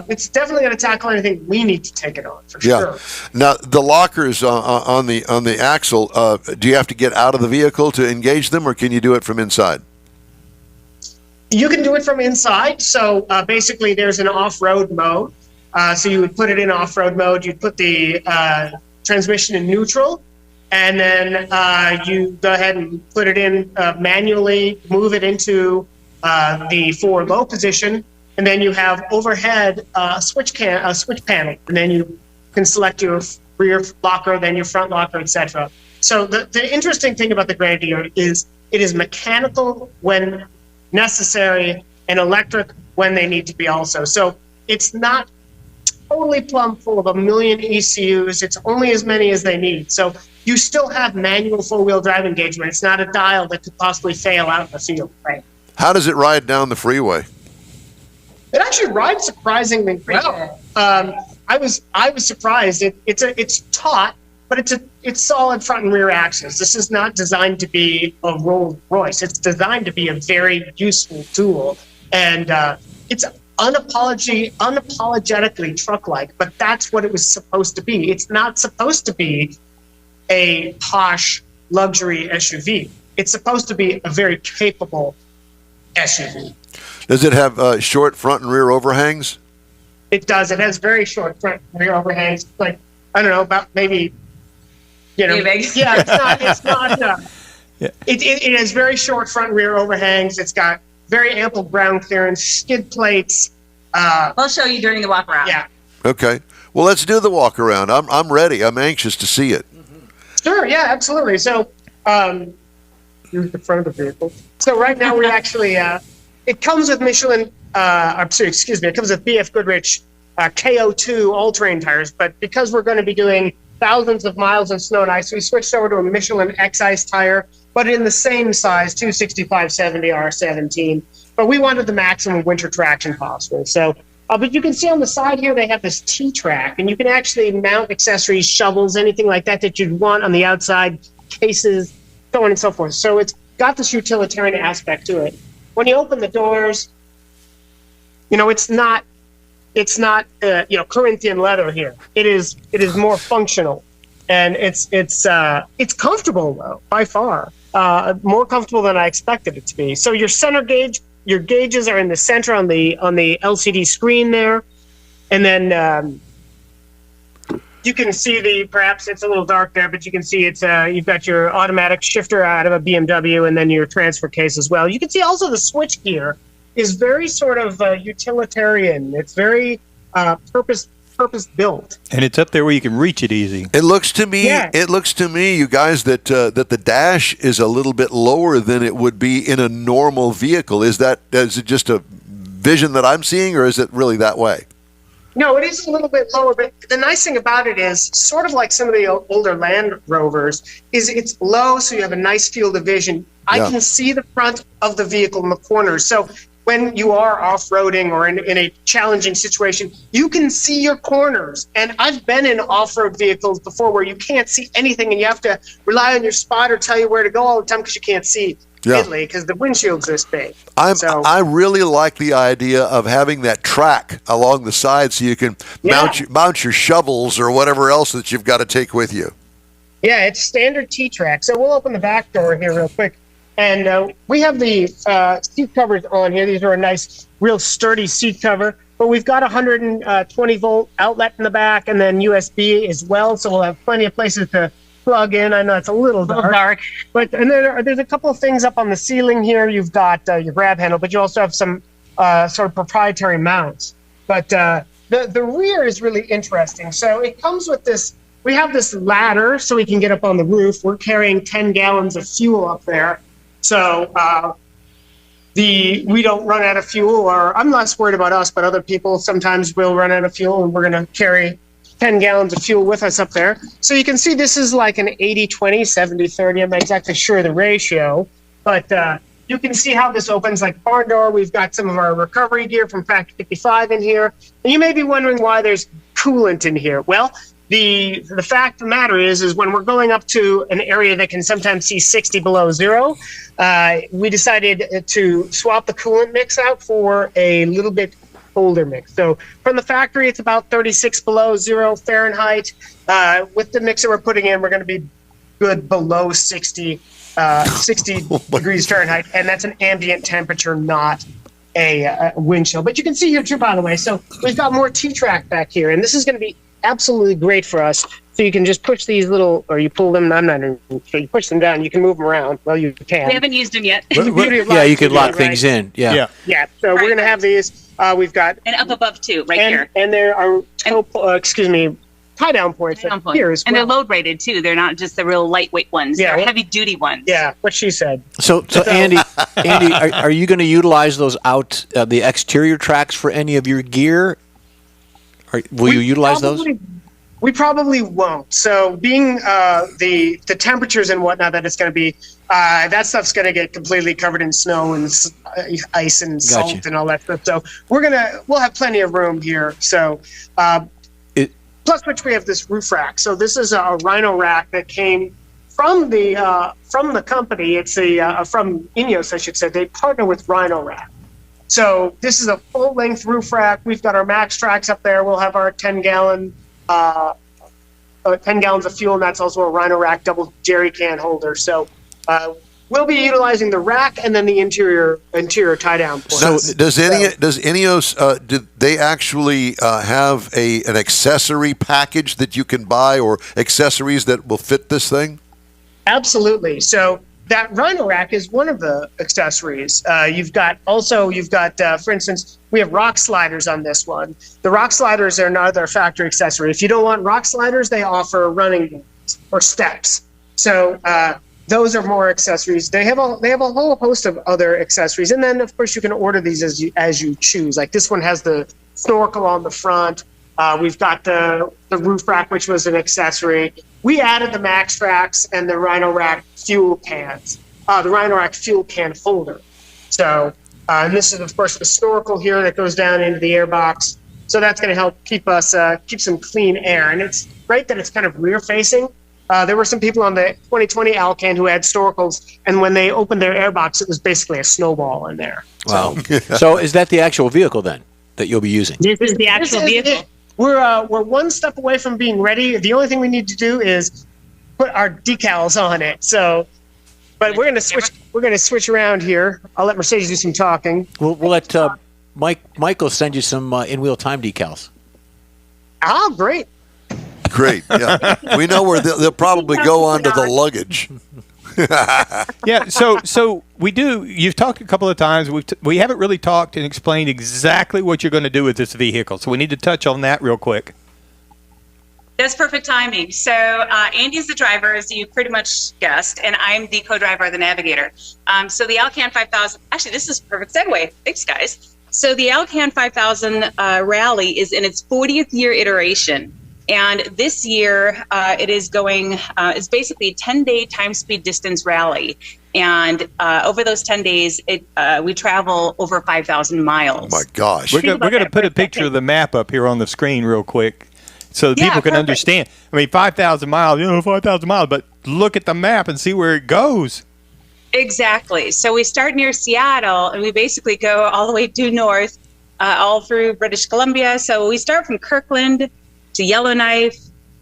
it's definitely going to tackle anything we need to take it on for Yeah. sure. Now, the lockers on the axle, do you have to get out of the vehicle to engage them, or can you do it from inside? You can do it from inside. So basically, there's an off-road mode. So you would put it in off-road mode. You'd put the transmission in neutral, and then you go ahead and put it in manually, move it into the forward low position, and then you have overhead switch panel, and then you can select your rear locker, then your front locker, etc. So the interesting thing about the Grandier is it is mechanical when necessary and electric when they need to be also. So it's not totally plumb full of a million ECUs. It's only as many as they need. So you still have manual four-wheel drive engagement. It's not a dial that could possibly fail out in the field. Right. How does it ride down the freeway? It actually rides surprisingly well. I was surprised. It's taut, but it's solid front and rear axles. This is not designed to be a Rolls Royce. It's designed to be a very useful tool, and it's unapologetically truck-like. But that's what it was supposed to be. It's not supposed to be a posh luxury SUV. It's supposed to be a very capable SUV. Does it have short front and rear overhangs? It does. It has very short front and rear overhangs. Like, I don't know, about maybe, yeah, it's not. Yeah. It has very short front and rear overhangs. It's got very ample ground clearance, skid plates. I'll show you during the walk around. Yeah. Okay. Well, let's do the walk around. I'm ready. I'm anxious to see it. Sure. Yeah, absolutely. So, here's the front of the vehicle. So right now we actually, it comes with Michelin, it comes with BF Goodrich KO2 all-terrain tires, but because we're going to be doing thousands of miles in snow and ice, we switched over to a Michelin X-Ice tire, but in the same size, 265/70 R17. But we wanted the maximum winter traction possible. So, but you can see on the side here, they have this T-track, and you can actually mount accessories, shovels, anything like that you'd want on the outside, cases, so on and so forth. So it's got this utilitarian aspect to it. When you open the doors, it's not Corinthian leather here. It is more functional, and it's comfortable though, by far, more comfortable than I expected it to be. So your center gauge, your gauges are in the center on the LCD screen there, and then you can see perhaps it's a little dark there, but you can see it's you've got your automatic shifter out of a BMW, and then your transfer case as well. You can see also the switch gear is very sort of utilitarian. It's very purpose built, and it's up there where you can reach it easy. It looks to me, Yeah. you guys, that the dash is a little bit lower than it would be in a normal vehicle. Is it just a vision that I'm seeing, or is it really that way? No, it is a little bit lower, but the nice thing about it is, sort of like some of the older Land Rovers, is it's low, so you have a nice field of vision. I can see the front of the vehicle in the corners. So when you are off-roading or in a challenging situation, you can see your corners. And I've been in off-road vehicles before where you can't see anything, and you have to rely on your spotter to tell you where to go all the time because you can't see because the windshield's this big. I really like the idea of having that track along the side so you can mount your shovels or whatever else that you've got to take with you. Yeah, it's standard T-track. So we'll open the back door here real quick. And we have the seat covers on here. These are a nice, real sturdy seat cover. But we've got a 120-volt outlet in the back, and then USB as well. So we'll have plenty of places to plug in. I know it's a little dark. But and there's a couple of things up on the ceiling here. You've got your grab handle, but you also have some sort of proprietary mounts. But the rear is really interesting. So it comes with this. We have this ladder so we can get up on the roof. We're carrying 10 gallons of fuel up there. So we don't run out of fuel, or I'm less worried about us, but other people sometimes will run out of fuel, and we're going to carry 10 gallons of fuel with us up there. So you can see this is like an 80-20, 70-30. I'm not exactly sure the ratio, but you can see how this opens like barn door. We've got some of our recovery gear from Factory 55 in here. And you may be wondering why there's coolant in here. Well, the fact of the matter is when we're going up to an area that can sometimes see 60 below zero, we decided to swap the coolant mix out for a little bit folder mix. So from the factory, it's about 36 below 0 Fahrenheit. With the mixer we're putting in, we're going to be good below 60 degrees Fahrenheit, and that's an ambient temperature, not a wind chill. But you can see here too, by the way. So we've got more T-Track back here, and this is going to be absolutely great for us. So you can just push these little, or you pull them. I'm not even sure. You push them down. You can move them around. Well, you can. We haven't used them yet. Yeah, you could lock things in. Yeah. Yeah. So we're going to have these. We've got and up above too, right here. And there are tie down points here as well. And they're load rated too. They're not just the real lightweight ones. Yeah, they're heavy duty ones. Yeah, what she said. So Andy, are you going to utilize those the exterior tracks for any of your gear? Will you utilize those? We probably won't. So being the temperatures and whatnot that it's going to be, that stuff's going to get completely covered in snow and ice and salt and all that stuff. So we'll have plenty of room here. So plus which we have this roof rack. So this is a Rhino rack that came from the company. It's from Ineos, I should say. They partner with Rhino Rack. So this is a full length roof rack. We've got our Max Tracks up there. We'll have our 10 gallons of fuel, and that's also a Rhino Rack double jerry can holder. So we'll be utilizing the rack and then the interior tie down point. So does Ineos did they actually have an accessory package that you can buy, or accessories that will fit this thing? Absolutely. So that Rhino rack is one of the accessories. You've got, for instance, we have rock sliders on this one. The rock sliders are another factory accessory. If you don't want rock sliders, they offer running boards or steps. So those are more accessories. They have a whole host of other accessories, and then of course you can order these as you choose. Like this one has the snorkel on the front. We've got the roof rack, which was an accessory. We added the Max Tracks and the Rhino Rack fuel cans, the Rhino Rack fuel can holder. So, and this is, of course, the snorkel here that goes down into the air box. So that's going to help keep some clean air. And it's great that it's kind of rear facing. There were some people on the 2020 Alcan who had snorkels, and when they opened their air box, it was basically a snowball in there. Wow. So is that the actual vehicle then that you'll be using? This is the actual vehicle. We're one step away from being ready. The only thing we need to do is put our decals on it. So, but we're gonna switch. We're gonna switch around here. I'll let Mercedes do some talking. We'll let Michael send you some in-wheel time decals. Oh, great! Great. Yeah, we know where they'll probably go onto the luggage. Yeah, so we do. You've talked a couple of times. We haven't really talked and explained exactly what you're going to do with this vehicle. So we need to touch on that real quick. That's perfect timing. So Andy's the driver, as you pretty much guessed, and I'm the co-driver, the navigator. So the Alcan 5000. Actually, this is a perfect segue. Thanks, guys. So the Alcan 5000 Rally is in its 40th year iteration. And this year, it is going, it's basically a 10-day time, speed, distance rally. And over those 10 days, we travel over 5,000 miles. Oh, my gosh. We're going to put a picture of the map up here on the screen real quick so that people can understand. I mean, 5,000 miles, 5,000 miles, but look at the map and see where it goes. Exactly. So we start near Seattle, and we basically go all the way due north, all through British Columbia. So we start from Kirkland to Yellowknife,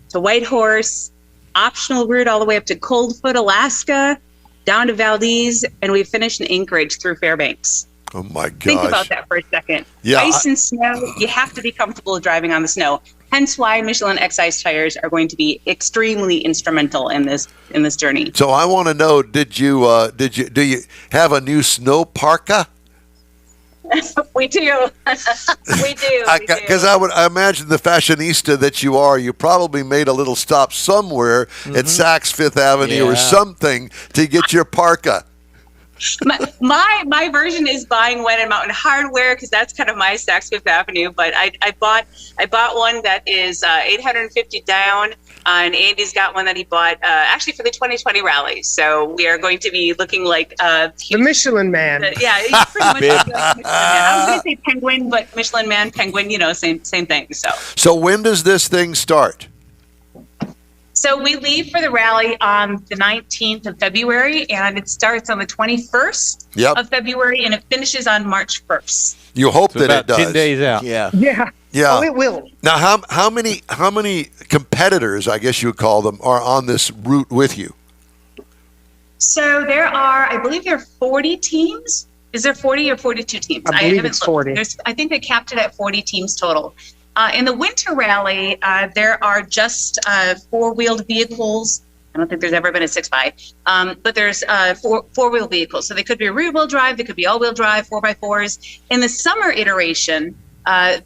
to Whitehorse, optional route all the way up to Coldfoot, Alaska, down to Valdez, and we finish in Anchorage through Fairbanks. Oh my gosh. Think about that for a second. Yeah, Ice and snow, you have to be comfortable driving on the snow. Hence why Michelin X-Ice tires are going to be extremely instrumental in this journey. So I want to know, do you have a new snow parka? We do. We do. Because I imagine the fashionista that you are, you probably made a little stop somewhere at Saks Fifth Avenue or something to get your parka. My version is buying one at Mountain Hardware because that's kind of my Saks Fifth Avenue. But I bought one that is $850 down, and Andy's got one that he bought actually for the 2020 rally. So we are going to be looking like the Michelin Man. Yeah, he's pretty much like Michelin Man. I was going to say Penguin, but Michelin Man, Penguin, same thing. So when does this thing start? So we leave for the rally on the 19th of February, and it starts on the 21st of February, and it finishes on March 1st. You hope So that about it does. 10 days out. Yeah. Yeah. Yeah. Oh, it will. Now, how many competitors, I guess you would call them, are on this route with you? So I believe there are 40 teams. Is there 40 or 42 teams? I believe it's 40. I think they capped it at 40 teams total. In the winter rally, there are just four-wheeled vehicles. I don't think there's ever been a 6x, but there's four-wheel vehicles. So they could be rear-wheel drive, they could be all-wheel drive, 4x4s. In the summer iteration,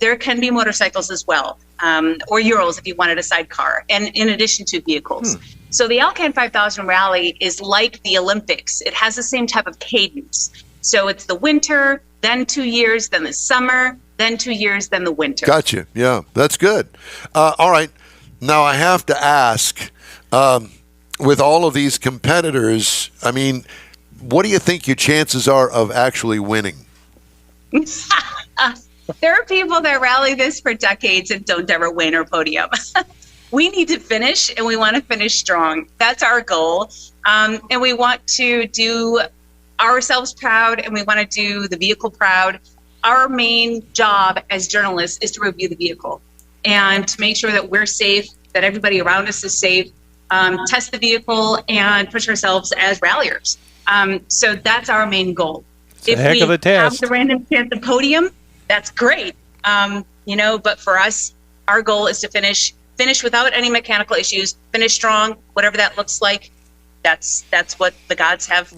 there can be motorcycles as well, or Euros if you wanted a sidecar, and in addition to vehicles. So the Alcan 5000 Rally is like the Olympics. It has the same type of cadence. So it's the winter, then 2 years, then the summer, then 2 years, then the winter. Gotcha. Yeah, that's good. All right. Now I have to ask, with all of these competitors, I mean, what do you think your chances are of actually winning? There are people that rally this for decades and don't ever win or podium. We need to finish, and we want to finish strong. That's our goal. And we want to do ourselves proud, and we want to do the vehicle proud. Our main job as journalists is to review the vehicle and to make sure that we're safe, that everybody around us is safe, test the vehicle, and push ourselves as ralliers. So that's our main goal. It's a heck of a test. Have the random chance of podium, that's great. But for us, our goal is to finish without any mechanical issues, finish strong, whatever that looks like. That's what the gods have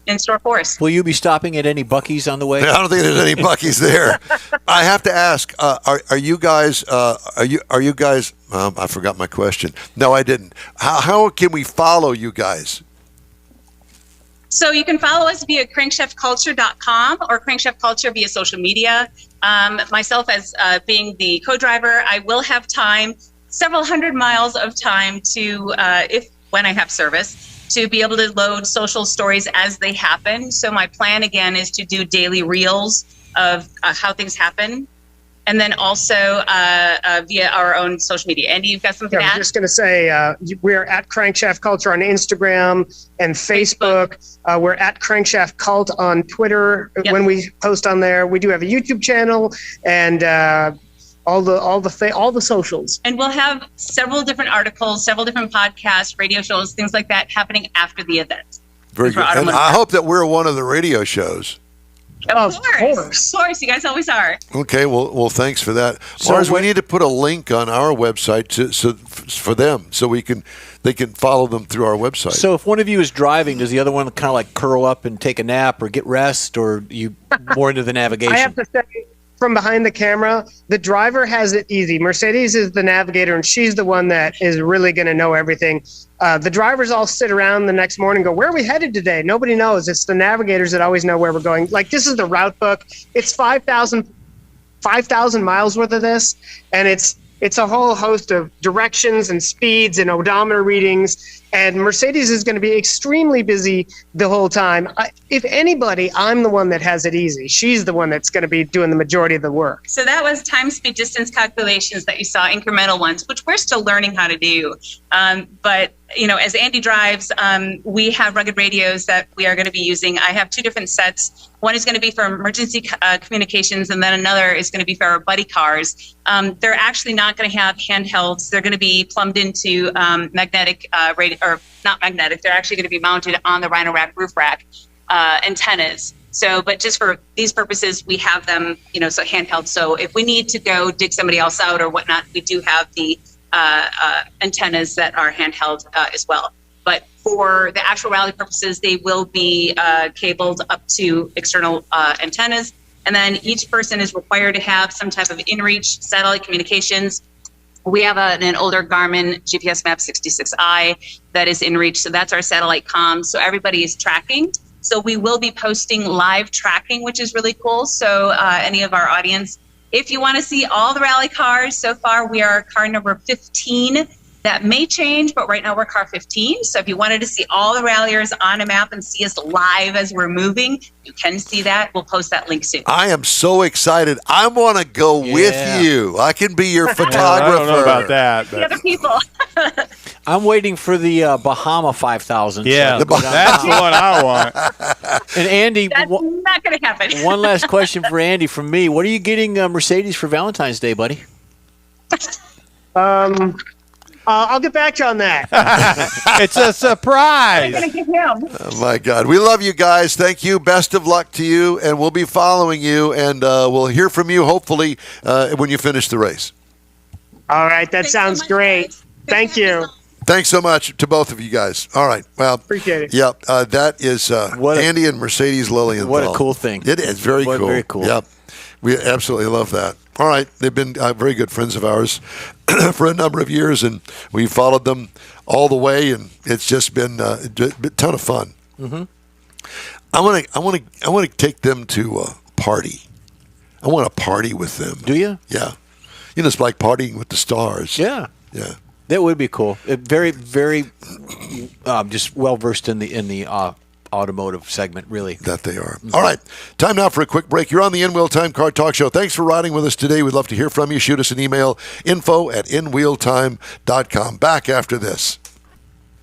in store for us. Will you be stopping at any Buc-ee's on the way? I don't think there's any Buc-ee's there. I have to ask: Are you guys? I forgot my question. No, I didn't. How can we follow you guys? So you can follow us via crankshaftculture.com or Crankshaft Culture via social media. Myself, as being the co-driver, I will have time, several hundred miles of time to, when I have service, to be able to load social stories as they happen. So my plan, again, is to do daily reels of how things happen. And then also via our own social media. Andy, you've got something to add? I'm just going to say we're at Crankshaft Culture on Instagram and Facebook. We're at Crankshaft Cult on Twitter. When we post on there, we do have a YouTube channel and all the socials. And we'll have several different articles, several different podcasts, radio shows, things like that happening after the event. Very good. And I hope that we're one of the radio shows. Of course, you guys always are. Okay, well, thanks for that, Mars. We need to put a link on our website for them, so they can follow them through our website. So, if one of you is driving, does the other one kind of like curl up and take a nap or get rest, or you more into the navigation? I have to say, from behind the camera, the driver has it easy. Mercedes is the navigator, and she's the one that is really going to know everything. The drivers all sit around the next morning and go, where are we headed today? Nobody knows. It's the navigators that always know where we're going. Like, this is the route book. It's 5,000 miles worth of this, and it's a whole host of directions and speeds and odometer readings. And Mercedes is going to be extremely busy the whole time. If anybody, I'm the one that has it easy. She's the one that's going to be doing the majority of the work. So that was time, speed, distance calculations that you saw, incremental ones, which we're still learning how to do. But as Andy drives, we have rugged radios that we are going to be using. I have two different sets. One is going to be for emergency communications, and then another is going to be for our buddy cars. They're actually not going to have handhelds. They're going to be plumbed into magnetic radio, or not magnetic. They're actually going to be mounted on the Rhino Rack roof rack antennas. So, but just for these purposes, we have them, so handheld. So if we need to go dig somebody else out or whatnot, we do have the antennas that are handheld as well. But for the actual rally purposes, they will be cabled up to external antennas. And then each person is required to have some type of in-reach satellite communications. We have an older Garmin GPS Map 66i that is in reach. So that's our satellite comms. So everybody is tracking. So we will be posting live tracking, which is really cool. So any of our audience, if you want to see all the rally cars, so far we are car number 15 That may change, but right now we're car 15. So if you wanted to see all the ralliers on a map and see us live as we're moving, you can see that. We'll post that link soon. I am so excited. I want to go with you. I can be your photographer. I don't know about that. The other people. I'm waiting for the Bahama 5000. Yeah, so that's the one I want. And Andy, That's not going to happen. one last question for Andy from me. What are you getting Mercedes for Valentine's Day, buddy? I'll get back to you on that. It's a surprise. I'm going to give him. Oh, my God. We love you guys. Thank you. Best of luck to you. And we'll be following you. And we'll hear from you, hopefully, when you finish the race. All right. That sounds great. Thank you. Thanks so much to both of you guys. All right. Well, appreciate it. Yep. That is Andy and Mercedes Lilienthal. What a cool thing. It is very cool. Very cool. Yep. We absolutely love that. All right. They've been very good friends of ours for a number of years, and we followed them all the way, and it's just been a ton of fun. Mm-hmm. I want to take them to a party. I want to party with them. Do you? Yeah. You know, it's like partying with the stars. Yeah. Yeah. That would be cool. Very, very, just well versed in the automotive segment, really. That they are. All right. Time now for a quick break. You're on the In-Wheel Time Car Talk Show. Thanks for riding with us today. We'd love to hear from you. Shoot us an email, info@inwheeltime.com. Back after this.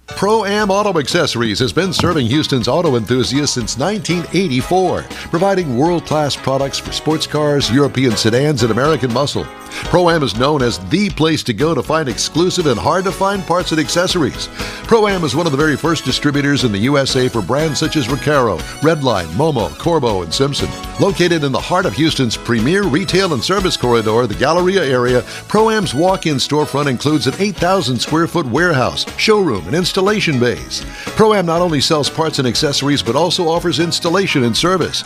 Pro-Am Auto Accessories has been serving Houston's auto enthusiasts since 1984, providing world-class products for sports cars, European sedans, and American muscle. Pro-Am is known as the place to go to find exclusive and hard-to-find parts and accessories. Pro-Am is one of the very first distributors in the USA for brands such as Recaro, Redline, Momo, Corbo, and Simpson. Located in the heart of Houston's premier retail and service corridor, the Galleria area, Pro-Am's walk-in storefront includes an 8,000-square-foot warehouse, showroom, and installation bays. Pro-Am not only sells parts and accessories, but also offers installation and service.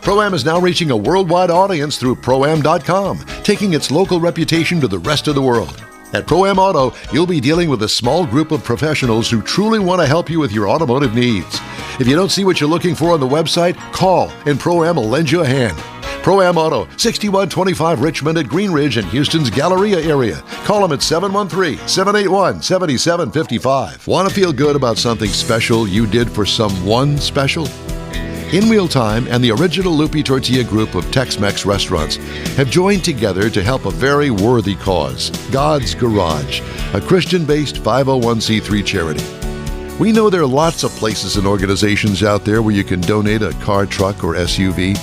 Pro-Am is now reaching a worldwide audience through Pro-Am.com, taking its local reputation to the rest of the world. At Pro-Am Auto, you'll be dealing with a small group of professionals who truly want to help you with your automotive needs. If you don't see what you're looking for on the website, call and Pro-Am will lend you a hand. Pro-Am Auto, 6125 Richmond at Green Ridge in Houston's Galleria area. Call them at 713-781-7755. Want to feel good about something special you did for someone special? In-Wheel Time and the original Lupi Tortilla group of Tex-Mex restaurants have joined together to help a very worthy cause, God's Garage, a Christian-based 501c3 charity. We know there are lots of places and organizations out there where you can donate a car, truck, or SUV,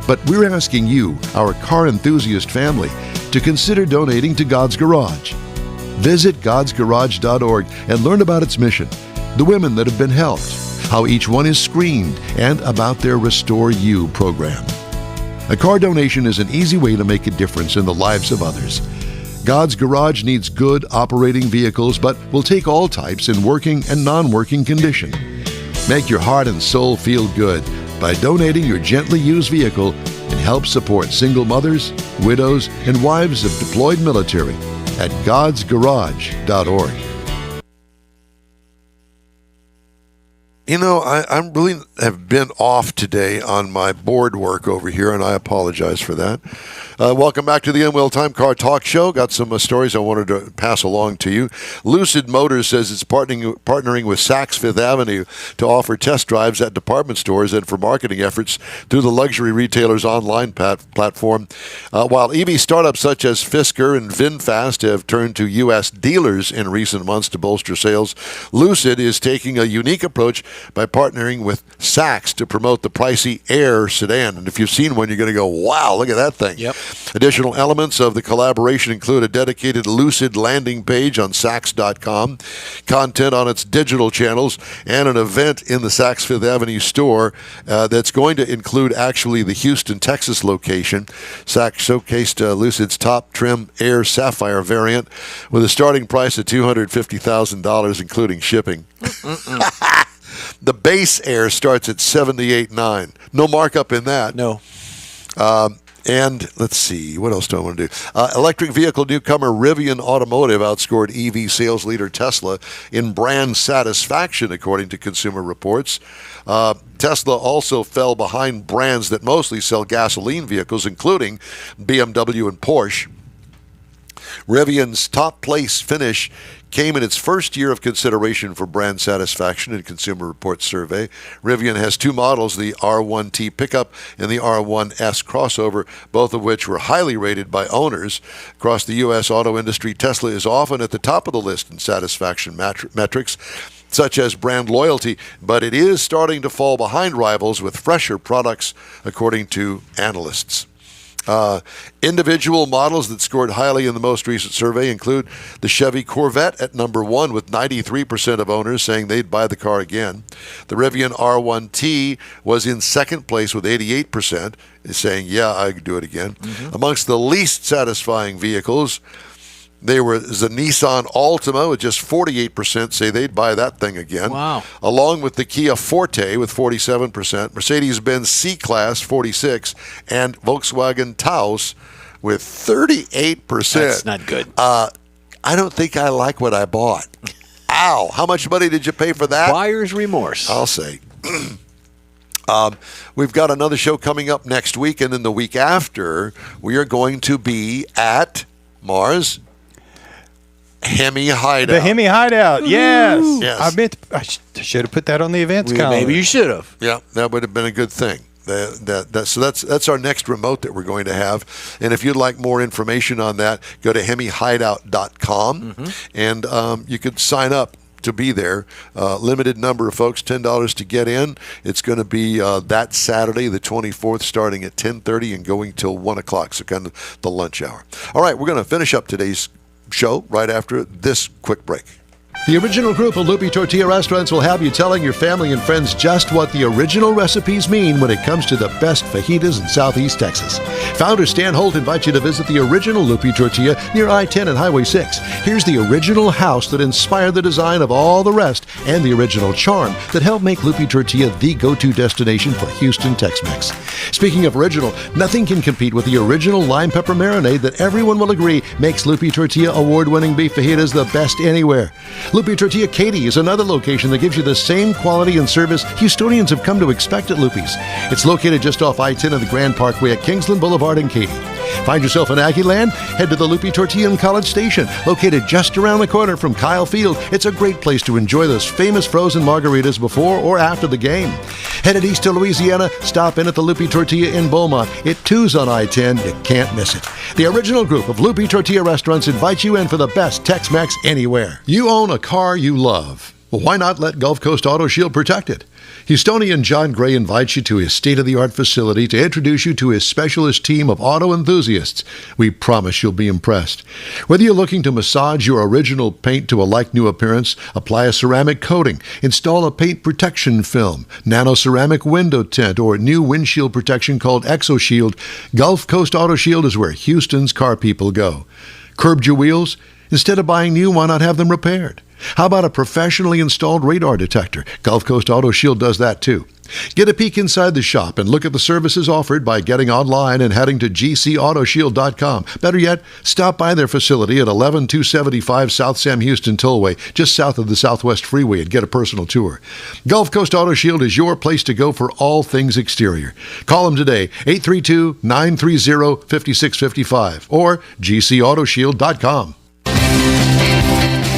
but we're asking you, our car enthusiast family, to consider donating to God's Garage. Visit godsgarage.org and learn about its mission, the women that have been helped, how each one is screened, and about their Restore You program. A car donation is an easy way to make a difference in the lives of others. God's Garage needs good operating vehicles, but will take all types in working and non-working condition. Make your heart and soul feel good by donating your gently used vehicle and help support single mothers, widows, and wives of deployed military at godsgarage.org. You know, I really have been off today on my board work over here, and I apologize for that. Welcome back to the In-Wheel Time Car Talk Show. Got some stories I wanted to pass along to you. Lucid Motors says it's partnering with Saks Fifth Avenue to offer test drives at department stores and for marketing efforts through the luxury retailer's online platform. While EV startups such as Fisker and VinFast have turned to U.S. dealers in recent months to bolster sales, Lucid is taking a unique approach by partnering with Saks to promote the pricey Air sedan. And if you've seen one, you're going to go, wow, look at that thing. Yep. Additional elements of the collaboration include a dedicated Lucid landing page on Saks.com, content on its digital channels, and an event in the Saks Fifth Avenue store that's going to include actually the Houston, Texas location. Saks showcased Lucid's top trim Air Sapphire variant with a starting price of $250,000, including shipping. The base Air starts at $78,900. No markup in that. No. And let's see, what else do I want to do? Electric vehicle newcomer Rivian Automotive outscored EV sales leader Tesla in brand satisfaction, according to Consumer Reports. Tesla also fell behind brands that mostly sell gasoline vehicles, including BMW and Porsche. Rivian's top place finish came in its first year of consideration for brand satisfaction in Consumer Reports survey. Rivian has two models, the R1T pickup and the R1S crossover, both of which were highly rated by owners. Across the U.S. auto industry, Tesla is often at the top of the list in satisfaction metrics, such as brand loyalty, but it is starting to fall behind rivals with fresher products, according to analysts. Individual models that scored highly in the most recent survey include the Chevy Corvette at number 1, with 93% of owners saying they'd buy the car again. The Rivian R1T was in second place with 88% saying, yeah, I'd do it again. Amongst the least satisfying vehicles, there was the Nissan Altima with just 48% say they'd buy that thing again. Wow. Along with the Kia Forte with 47%, Mercedes-Benz C-Class 46%, and Volkswagen Taos with 38%. That's not good. I don't think I like what I bought. Ow. How much money did you pay for that? Buyer's remorse. I'll say. We've got another show coming up next week, and then the week after, we are going to be at Mars Hemi Hideout. The Hemi Hideout, yes. Yes. I should have put that on the events calendar. Maybe you should have. Yeah, that would have been a good thing. So that's our next remote that we're going to have. And if you'd like more information on that, go to hemihideout.com, and you could sign up to be there. Limited number of folks, $10 to get in. It's going to be that Saturday, the 24th, starting at 10:30 and going till 1 o'clock, so kind of the lunch hour. All right, we're going to finish up today's show right after this quick break. The original group of Lupi Tortilla Restaurants will have you telling your family and friends just what the original recipes mean when it comes to the best fajitas in Southeast Texas. Founder Stan Holt invites you to visit the original Lupi Tortilla near I-10 and Highway 6. Here's the original house that inspired the design of all the rest and the original charm that helped make Lupi Tortilla the go-to destination for Houston Tex-Mex. Speaking of original, nothing can compete with the original lime pepper marinade that everyone will agree makes Lupi Tortilla award-winning beef fajitas the best anywhere. Lupi Tortilla Katy is another location that gives you the same quality and service Houstonians have come to expect at Lupi's. It's located just off I-10 and the Grand Parkway at Kingsland Boulevard in Katy. Find yourself in Aggieland? Head to the Lupi Tortilla in College Station, located just around the corner from Kyle Field. It's a great place to enjoy those famous frozen margaritas before or after the game. Headed east to Louisiana, stop in at the Lupi Tortilla in Beaumont. It too's on I-10. You can't miss it. The original group of Lupi Tortilla restaurants invites you in for the best Tex-Mex anywhere. You own a car you love. Well, why not let Gulf Coast Auto Shield protect it? Houstonian John Gray invites you to his state-of-the-art facility to introduce you to his specialist team of auto enthusiasts. We promise you'll be impressed. Whether you're looking to massage your original paint to a like-new appearance, apply a ceramic coating, install a paint protection film, nano-ceramic window tint, or new windshield protection called ExoShield, Gulf Coast Auto Shield is where Houston's car people go. Curbed your wheels? Instead of buying new, why not have them repaired? How about a professionally installed radar detector? Gulf Coast Auto Shield does that too. Get a peek inside the shop and look at the services offered by getting online and heading to gcautoshield.com. Better yet, stop by their facility at 11275 South Sam Houston Tollway, just south of the Southwest Freeway, and get a personal tour. Gulf Coast Auto Shield is your place to go for all things exterior. Call them today, 832-930-5655 or gcautoshield.com.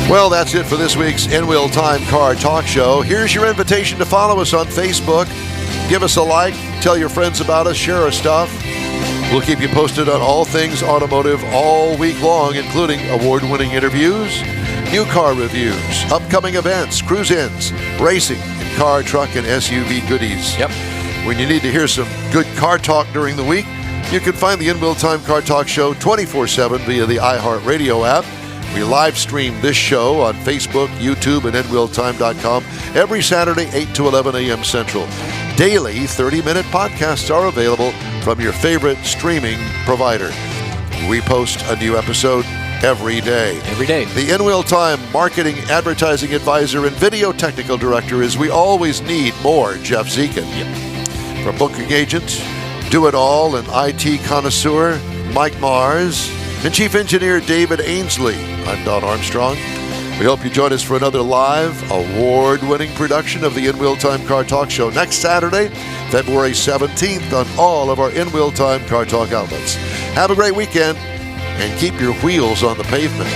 Well, that's it for this week's In-Wheel Time Car Talk Show. Here's your invitation to follow us on Facebook. Give us a like, tell your friends about us, share our stuff. We'll keep you posted on all things automotive all week long, including award-winning interviews, new car reviews, upcoming events, cruise-ins, racing, and car, truck, and SUV goodies. Yep. When you need to hear some good car talk during the week, you can find the In-Wheel Time Car Talk Show 24/7 via the iHeartRadio app. We live stream this show on Facebook, YouTube, and InWheelTime.com every Saturday, 8 to 11 a.m. Central. Daily 30-minute podcasts are available from your favorite streaming provider. We post a new episode every day. Every day. The In-Wheel Time marketing, advertising advisor, and video technical director is we always need more Jeff Zekin. Yep. From booking agent, do-it-all, and IT connoisseur, Mike Mars, and Chief Engineer David Ainsley. I'm Don Armstrong. We hope you join us for another live, award-winning production of the In-Wheel Time Car Talk Show next Saturday, February 17th, on all of our In-Wheel Time Car Talk outlets. Have a great weekend, and keep your wheels on the pavement.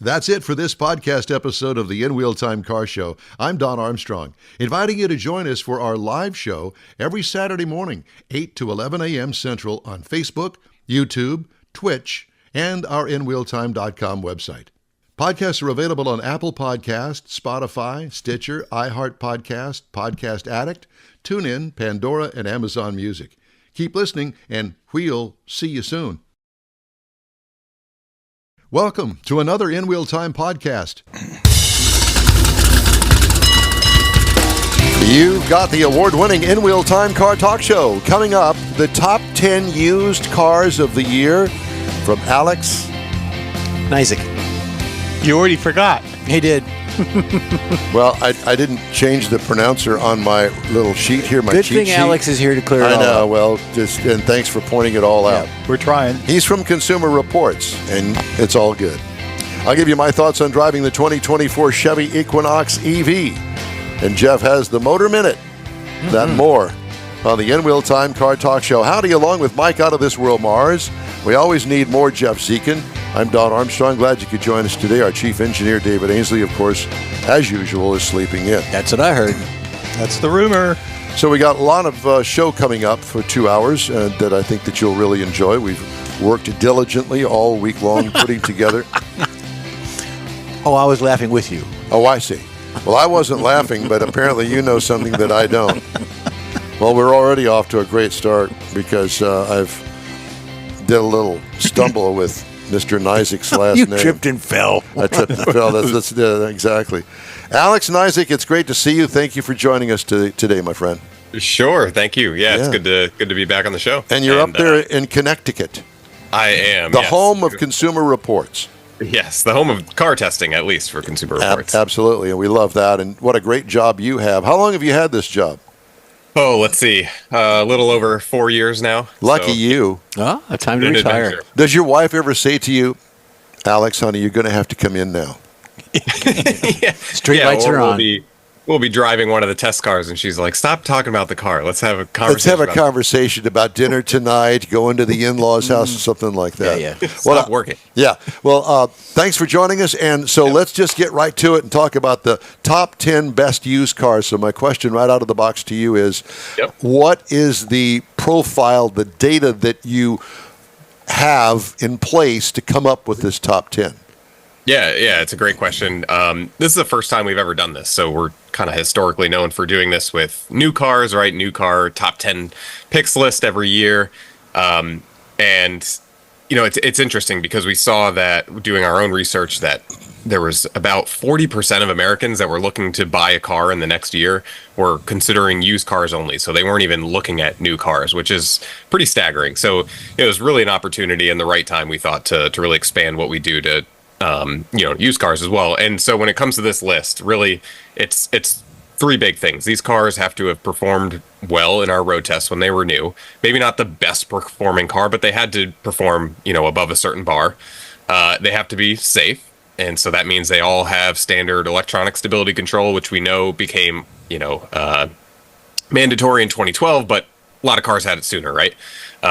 That's it for this podcast episode of the In Wheel Time Car Show. I'm Don Armstrong, inviting you to join us for our live show every Saturday morning, 8 to 11 a.m. Central on Facebook, YouTube, Twitch, and our InWheelTime.com website. Podcasts are available on Apple Podcasts, Spotify, Stitcher, iHeart Podcast, Podcast Addict, TuneIn, Pandora, and Amazon Music. Keep listening, and we'll see you soon. Welcome to another In Wheel Time podcast. You've got the award-winning In Wheel Time Car Talk Show. Coming up, the top 10 used cars of the year from Alex Nizik. You already forgot. He did. Well, I didn't change the pronouncer on my little sheet here. My Good cheat thing sheet. Alex is here to clear it I all know. up. Well, and thanks for pointing it all out. We're trying. He's from Consumer Reports, and it's all good. I'll give you my thoughts on driving the 2024 Chevy Equinox EV. And Jeff has the Motor Minute. That and more on the In Wheel Time Car Talk Show. Howdy, along with Mike out of this world, Mars. We always need more Jeff Zekin. I'm Don Armstrong. Glad you could join us today. Our chief engineer, David Ainsley, of course, as usual, is sleeping in. That's what I heard. That's the rumor. So we got a lot of show coming up for 2 hours that I think that you'll really enjoy. We've worked diligently all week long putting together. Oh, I was laughing with you. Oh, I see. Well, I wasn't laughing, but apparently you know something that I don't. Well, we're already off to a great start because I've did a little stumble with Mr. Nizik's last You name. tripped and fell. I tripped and fell. That's exactly. Alex Nizik, it's great to see you. Thank you for joining us today, my friend. Sure, thank you. Yeah, it's good to be back on the show. And you're up there in Connecticut. I am. The home of Consumer Reports. Yes, the home of car testing, at least for Consumer Reports. Absolutely, and we love that. And what a great job you have. How long have you had this job? Oh, let's see. A little over 4 years now. Lucky you. Oh, time to retire. Does your wife ever say to you, Alex, honey, you're going to have to come in now? Street lights are on. We'll be driving one of the test cars, and she's like, "Stop talking about the car. Let's have a conversation." Let's have a conversation about dinner tonight, going to the in-laws' house, or something like that. Yeah. Stop working. Yeah. Well, thanks for joining us. And so let's just get right to it and talk about the top 10 best used cars. So my question right out of the box to you is, what is the profile, the data that you have in place to come up with this top 10? Yeah, it's a great question. This is the first time we've ever done this, so we're kind of historically known for doing this with new cars, right? New car top 10 picks list every year, and it's interesting because we saw that doing our own research that there was about 40% of Americans that were looking to buy a car in the next year were considering used cars only, so they weren't even looking at new cars, which is pretty staggering. So it was really an opportunity and the right time, we thought, to really expand what we do to used cars as well. And so when it comes to this list, really, it's three big things. These cars have to have performed well in our road tests when they were new. Maybe not the best performing car, but they had to perform, above a certain bar. They have to be safe. And so that means they all have standard electronic stability control, which we know became, mandatory in 2012, but a lot of cars had it sooner, right?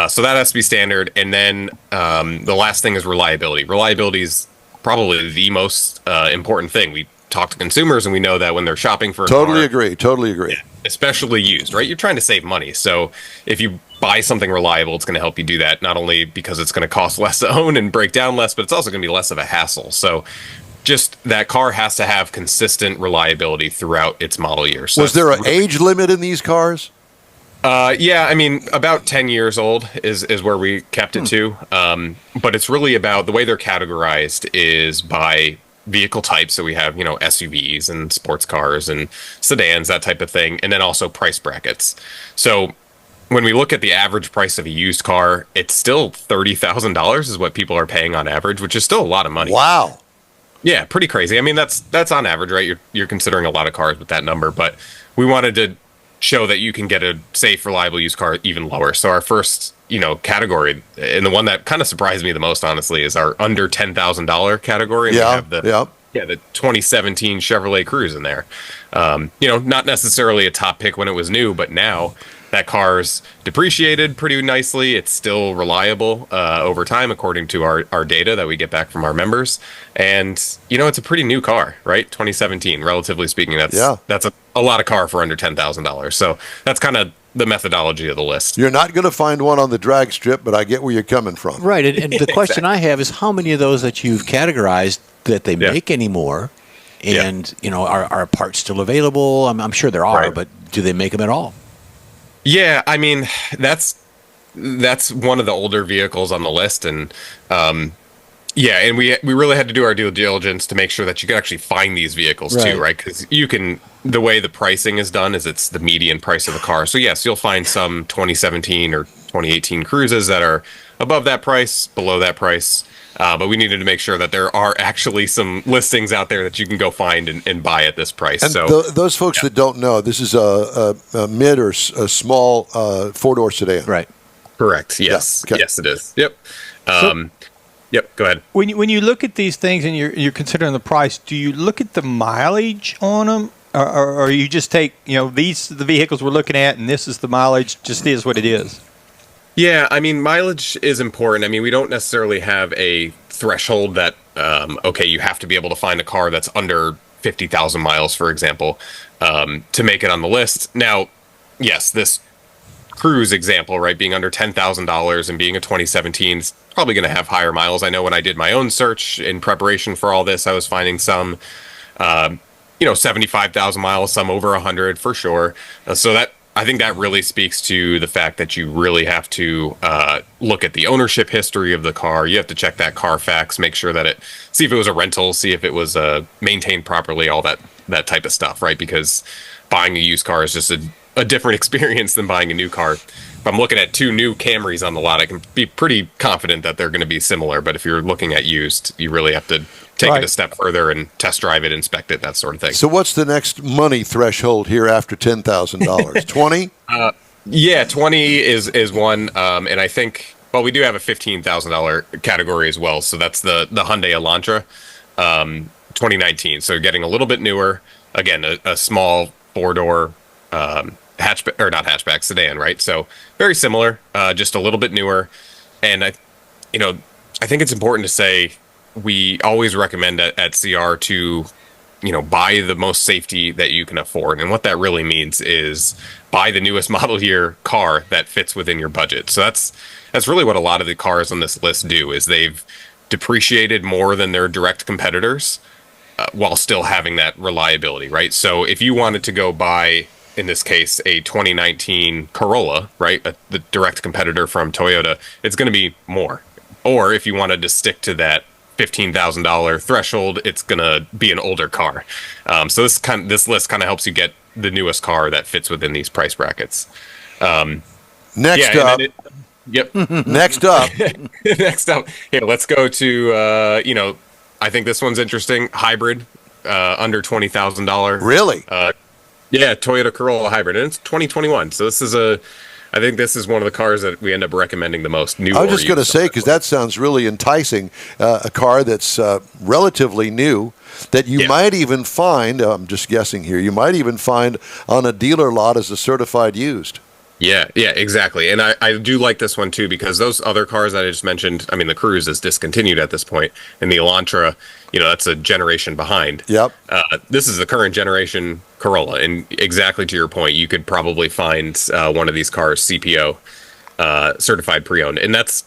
So that has to be standard. And then the last thing is reliability. Reliability is probably the most important thing. We talk to consumers and we know that when they're shopping for a car, Totally agree. Yeah, especially used, right? You're trying to save money. So if you buy something reliable, it's going to help you do that, not only because it's going to cost less to own and break down less, but it's also going to be less of a hassle. So just that car has to have consistent reliability throughout its model year. So was there an age limit in these cars? Yeah, I mean, about 10 years old is where we kept it to. But it's really about the way they're categorized is by vehicle type. So we have, SUVs and sports cars and sedans, that type of thing. And then also price brackets. So when we look at the average price of a used car, it's still $30,000 is what people are paying on average, which is still a lot of money. Wow. Yeah, pretty crazy. I mean, that's on average, right? You're considering a lot of cars with that number, but we wanted to show that you can get a safe, reliable used car even lower. So our first, category, and the one that kind of surprised me the most, honestly, is our under $10,000 category. And we have the 2017 Chevrolet Cruze in there. Not necessarily a top pick when it was new, but now that car's depreciated pretty nicely. It's still reliable over time, according to our data that we get back from our members. And, it's a pretty new car, right? 2017, relatively speaking. That's a lot of car for under $10,000. So that's kind of the methodology of the list. You're not going to find one on the drag strip, but I get where you're coming from. Right. And the question I have is how many of those that you've categorized that they make anymore? And, are parts still available? I'm sure there are, but do they make them at all? Yeah, I mean, that's one of the older vehicles on the list. And, and we really had to do our due diligence to make sure that you could actually find these vehicles too, right? Because the way the pricing is done is it's the median price of the car. So yes, you'll find some 2017 or 2018 Cruzes that are above that price, below that price. But we needed to make sure that there are actually some listings out there that you can go find and buy at this price. And so those folks that don't know, this is a mid or a small four-door sedan. Right. Correct. Yes. Yeah. Okay. Yes, it is. Yep. Yep. Go ahead. When you look at these things and you're considering the price, do you look at the mileage on them, or you just take these are the vehicles we're looking at and this is the mileage, just is what it is? Yeah, I mean, mileage is important. I mean, we don't necessarily have a threshold that you have to be able to find a car that's under 50,000 miles, for example, to make it on the list. Now, yes, this Cruze example, right, being under $10,000 and being a 2017 is probably going to have higher miles. I know when I did my own search in preparation for all this, I was finding some, 75,000 miles, some over 100 for sure. I think that really speaks to the fact that you really have to look at the ownership history of the car. You have to check that Carfax, make sure that see if it was a rental, see if it was maintained properly, all that type of stuff, right? Because buying a used car is just a different experience than buying a new car. If I'm looking at two new Camrys on the lot, I can be pretty confident that they're going to be similar. But if you're looking at used, you really have to take it a step further and test drive it, inspect it, that sort of thing. So what's the next money threshold here after $10,000? 20? Yeah, 20 is one. And I think, we do have a $15,000 category as well. So that's the Hyundai Elantra 2019. So getting a little bit newer. Again, a small four-door hatchback, or not hatchback, sedan, right? So very similar, just a little bit newer. And I think it's important to say we always recommend at CR to, buy the most safety that you can afford. And what that really means is buy the newest model year car that fits within your budget. So that's really what a lot of the cars on this list do, is they've depreciated more than their direct competitors while still having that reliability, right? So if you wanted to go buy, in this case, a 2019 Corolla, right, the direct competitor from Toyota, it's going to be more. Or if you wanted to stick to that $15,000 threshold, it's going to be an older car. So this list kind of helps you get the newest car that fits within these price brackets. Next up. Next up. Next up. Here, let's go to, I think this one's interesting. Hybrid, under $20,000. Really? Yeah, Toyota Corolla Hybrid, and it's 2021. So I think this is one of the cars that we end up recommending the most. I was just going to say, because that sounds really enticing, a car that's relatively new that you might even find, I'm just guessing here, you might even find on a dealer lot as a certified used. Yeah, exactly. And I do like this one too, because those other cars that I just mentioned, I mean, the Cruze is discontinued at this point, and the Elantra, that's a generation behind. Yep. This is the current generation Corolla, and exactly to your point, you could probably find one of these cars CPO, certified pre-owned, and that's,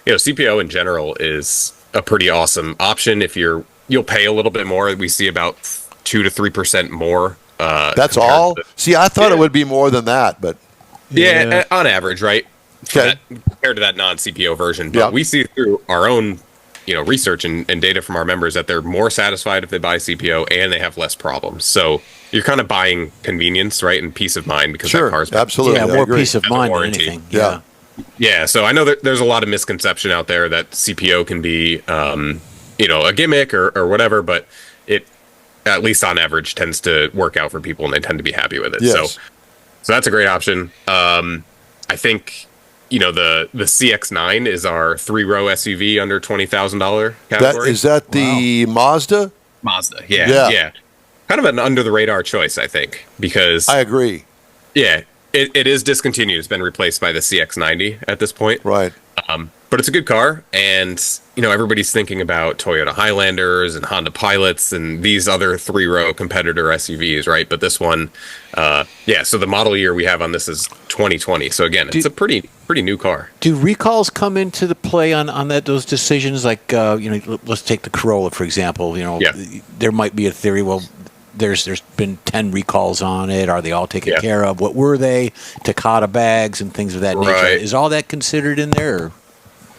CPO in general is a pretty awesome option. If you'll pay a little bit more. We see about 2 to 3% more. That's all. See, I thought it would be more than that, but. Yeah, on average, right? Okay. Compared to that non-CPO version. But we see through our own, research and data from our members that they're more satisfied if they buy CPO and they have less problems. So you're kind of buying convenience, right, and peace of mind because that car's absolutely more peace of mind than anything. Yeah. So I know that there's a lot of misconception out there that CPO can be, a gimmick or whatever, but it, at least on average, tends to work out for people and they tend to be happy with it. Yes. So that's a great option. I think, the CX-9 is our 3-row SUV under $20,000 category. Is that the Mazda? Mazda, yeah. Kind of an under-the-radar choice, I think, because... I agree. Yeah, it is discontinued. It's been replaced by the CX-90 at this point. Right. But it's a good car, and, everybody's thinking about Toyota Highlanders and Honda Pilots and these other 3-row competitor SUVs, right? But this one, so the model year we have on this is 2020. So again, it's a pretty new car. Do recalls come into the play on those decisions? Like, let's take the Corolla, for example. There might be a theory, well, there's been 10 recalls on it. Are they all taken care of? What were they? Takata bags and things of that nature. Is all that considered in there?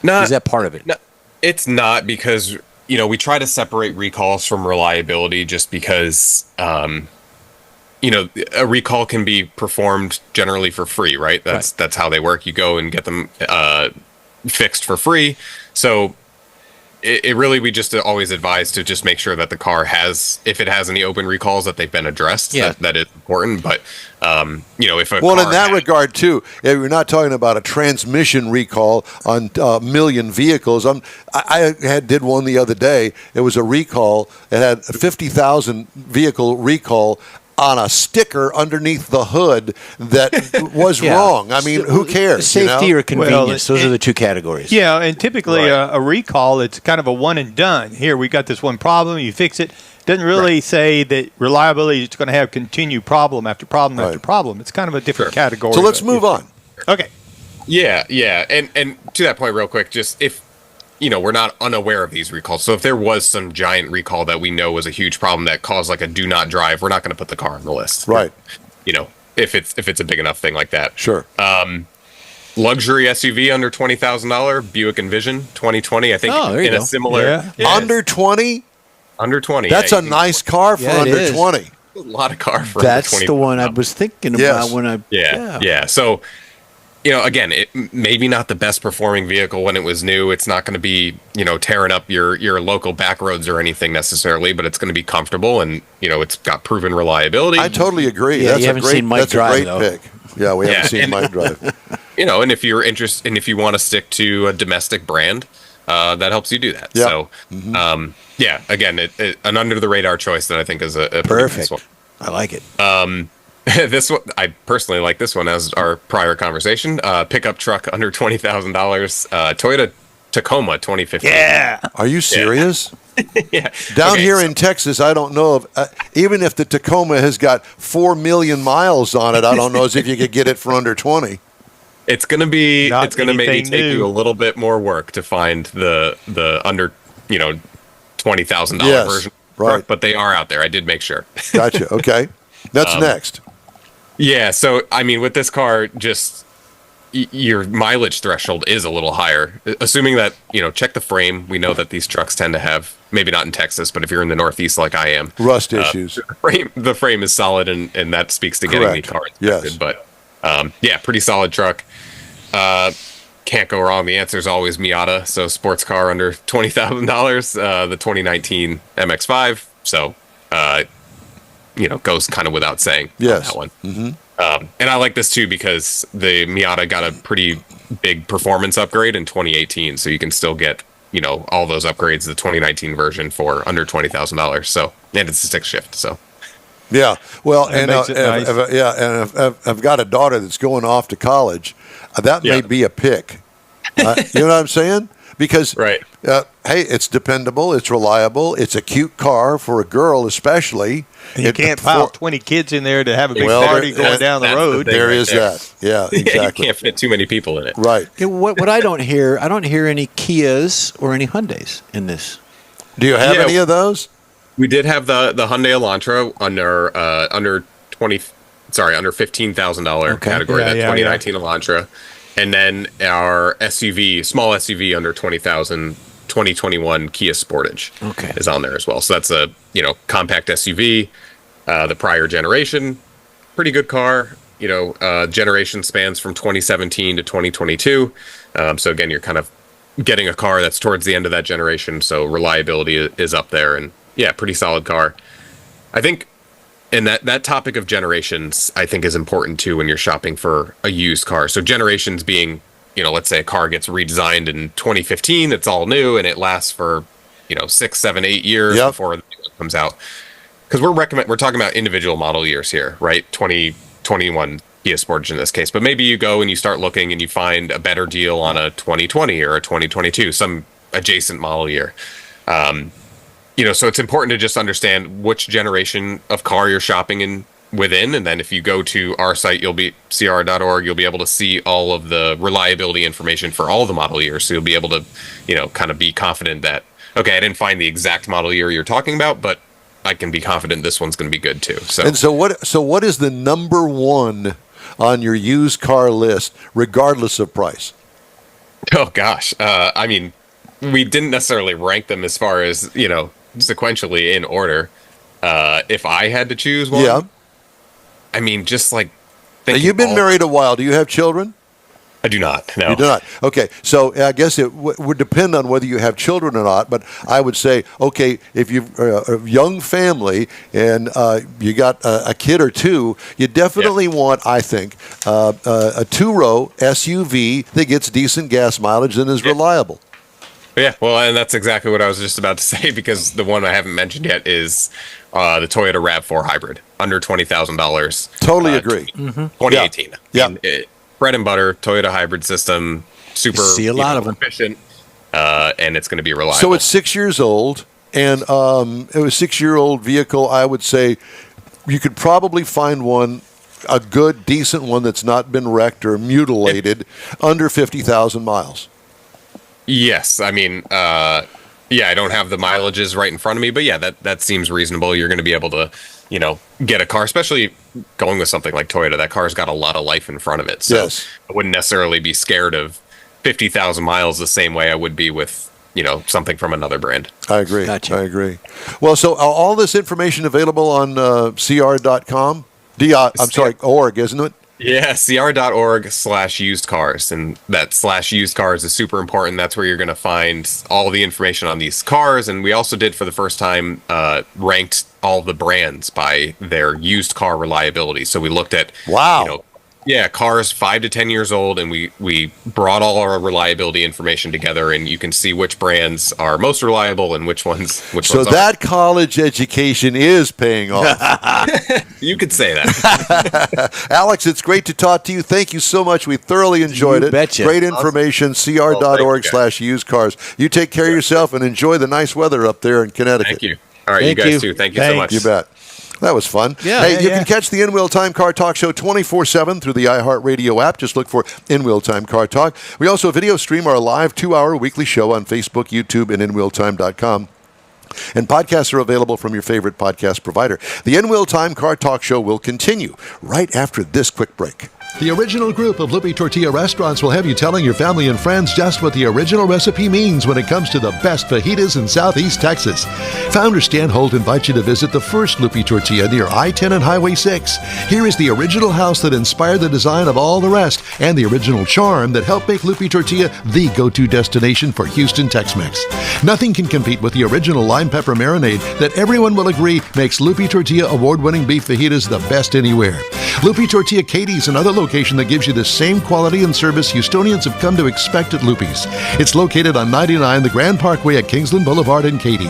Or is that part of it? No, it's not, because, we try to separate recalls from reliability just because, a recall can be performed generally for free, right? That's how they work. You go and get them fixed for free. So it really, we just always advise to just make sure that the car if it has any open recalls, that they've been addressed. Yeah. That is important. But, if a well, car in that regard, too, if you're not talking about a transmission recall on a million vehicles. I did one the other day. It was a recall. It had a 50,000 vehicle recall on a sticker underneath the hood that was wrong. I mean, who cares? Safety or convenience, those are the two categories. Yeah, and typically a recall, it's kind of a one and done. Here, we got this one problem, you fix it. Doesn't really say that reliability is going to have continued problem after problem after problem. It's kind of a different category. So let's move on. Okay. Yeah. And to that point real quick, just if, we're not unaware of these recalls. So if there was some giant recall that we know was a huge problem that caused like a do not drive, we're not going to put the car on the list. Right. If it's a big enough thing like that. Sure. Luxury SUV under $20,000, Buick Envision 2020. I think in a similar under 20. Under 20. That's a nice car for under 20. A lot of car for That's under 20. the one I was thinking about when I. Yeah. So, again, it maybe not the best performing vehicle when it was new. It's not going to be, tearing up your local back roads or anything necessarily, but it's going to be comfortable and, it's got proven reliability. I totally agree. Yeah, that's a great pick. Yeah, we haven't seen Mike drive. And if you're interested, and if you want to stick to a domestic brand, that helps you do that. Yep. So, again, an under the radar choice that I think is a perfect nice one. I like it. This one, I personally like this one as our prior conversation. Pickup truck under $20,000, Toyota Tacoma 2015. Yeah. Are you serious? Yeah. Down here in Texas, I don't know if even if the Tacoma has got 4 million miles on it, I don't know as if you could get it for under 20. It's gonna maybe take you a little bit more work to find the under $20,000 version. Right. But they are out there. I did make sure. Gotcha. Okay. That's next. Yeah. So, I mean, with this car, just your mileage threshold is a little higher. Assuming that, check the frame. We know that these trucks tend to have, maybe not in Texas, but if you're in the Northeast like I am. Rust issues. The frame is solid, and that speaks to getting the car inspected. Yes. But, pretty solid truck. Can't go wrong. The answer is always Miata. So sports car under $20,000, the 2019 MX-5. So, goes kind of without saying on that one. Mm-hmm. And I like this too because the Miata got a pretty big performance upgrade in 2018. So you can still get, all those upgrades, the 2019 version for under $20,000. So, and it's a stick shift. So. Yeah, well, That makes it nice. and I've got a daughter that's going off to college. That may be a pick. You know what I'm saying? Because, hey, it's dependable, it's reliable, it's a cute car for a girl especially. And you can't pile 20 kids in there to have a big party going down the road. There is that. Yeah, exactly. You can't fit too many people in it. Right. What I don't hear any Kias or any Hyundais in this. Do you have any of those? We did have the Hyundai Elantra under $15,000 category, that 2019 Elantra, and then our small SUV under 20,000, 2021 Kia Sportage is on there as well. So that's a compact SUV, the prior generation, pretty good car. Generation spans from 2017 to 2022. So again, you're kind of getting a car that's towards the end of that generation, so reliability is up there and. Yeah, pretty solid car. I think And that topic of generations, I think, is important too when you're shopping for a used car. So generations being, let's say a car gets redesigned in 2015, it's all new, and it lasts for, 6, 7, 8 years before it comes out. Because we're talking about individual model years here, right? 2021 Kia Sportage in this case. But maybe you go and you start looking and you find a better deal on a 2020 or a 2022, some adjacent model year. So it's important to just understand which generation of car you're shopping within. And then if you go to our site, CR.org, you'll be able to see all of the reliability information for all the model years. So you'll be able to, kind of be confident that, okay, I didn't find the exact model year you're talking about, but I can be confident this one's going to be good too. So what is the number one on your used car list, regardless of price? Oh gosh, we didn't necessarily rank them as far as sequentially in order. If I had to choose one, just like. Now, you've been married a while. Do you have children? I do not. No. You do not. Okay. So I guess it would depend on whether you have children or not. But I would say, okay, if you've a young family and you got a kid or two, you definitely want, I think, a two-row SUV that gets decent gas mileage and is reliable. Yeah, well, and that's exactly what I was just about to say, because the one I haven't mentioned yet is the Toyota RAV4 Hybrid, under $20,000. Totally agree. 2018. Yeah. Bread and butter Toyota hybrid system, super see a lot of them. Efficient, and it's going to be reliable. So it's 6 years old, and it was a 6-year-old vehicle. I would say you could probably find one, a good, decent one that's not been wrecked or mutilated, under 50,000 miles. Yes, I don't have the mileages right in front of me, but yeah, that seems reasonable. You're going to be able to, get a car, especially going with something like Toyota. That car's got a lot of life in front of it. So I wouldn't necessarily be scared of 50,000 miles the same way I would be with, something from another brand. I agree. Gotcha. I agree. Well, so all this information available on cr.com? org, isn't it? Yeah, cr.org/used cars. And that /used cars is super important. That's where you're going to find all the information on these cars. And we also did, for the first time, ranked all the brands by their used car reliability. So we looked at cars 5 to 10 years old, and we brought all our reliability information together, and you can see which brands are most reliable and which ones So that college education is paying off. You could say that. Alex, it's great to talk to you. Thank you so much. We thoroughly enjoyed it. Betcha. Great information. cr.org/used cars. You take care of yourself and enjoy the nice weather up there in Connecticut. Thank you. All right, you guys too. Thank you so much. You bet. That was fun. You can catch the In-Wheel Time Car Talk Show 24/7 through the iHeartRadio app. Just look for In-Wheel Time Car Talk. We also video stream our live 2-hour weekly show on Facebook, YouTube, and InWheelTime.com. And podcasts are available from your favorite podcast provider. The In-Wheel Time Car Talk Show will continue right after this quick break. The original group of Lupe Tortilla restaurants will have you telling your family and friends just what the original recipe means when it comes to the best fajitas in Southeast Texas. Founder Stan Holt invites you to visit the first Lupe Tortilla near I-10 and Highway 6. Here is the original house that inspired the design of all the rest and the original charm that helped make Lupe Tortilla the go-to destination for Houston Tex-Mex. Nothing can compete with the original lime pepper marinade that everyone will agree makes Lupe Tortilla award-winning beef fajitas the best anywhere. Lupe Tortilla Katie's another location that gives you the same quality and service Houstonians have come to expect at Lupe's. It's located on 99 the Grand Parkway at Kingsland Boulevard in Katy.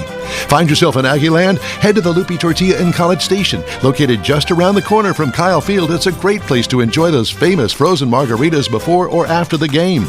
Find yourself in Aggieland? Head to the Lupe Tortilla in College Station. Located just around the corner from Kyle Field, it's a great place to enjoy those famous frozen margaritas before or after the game.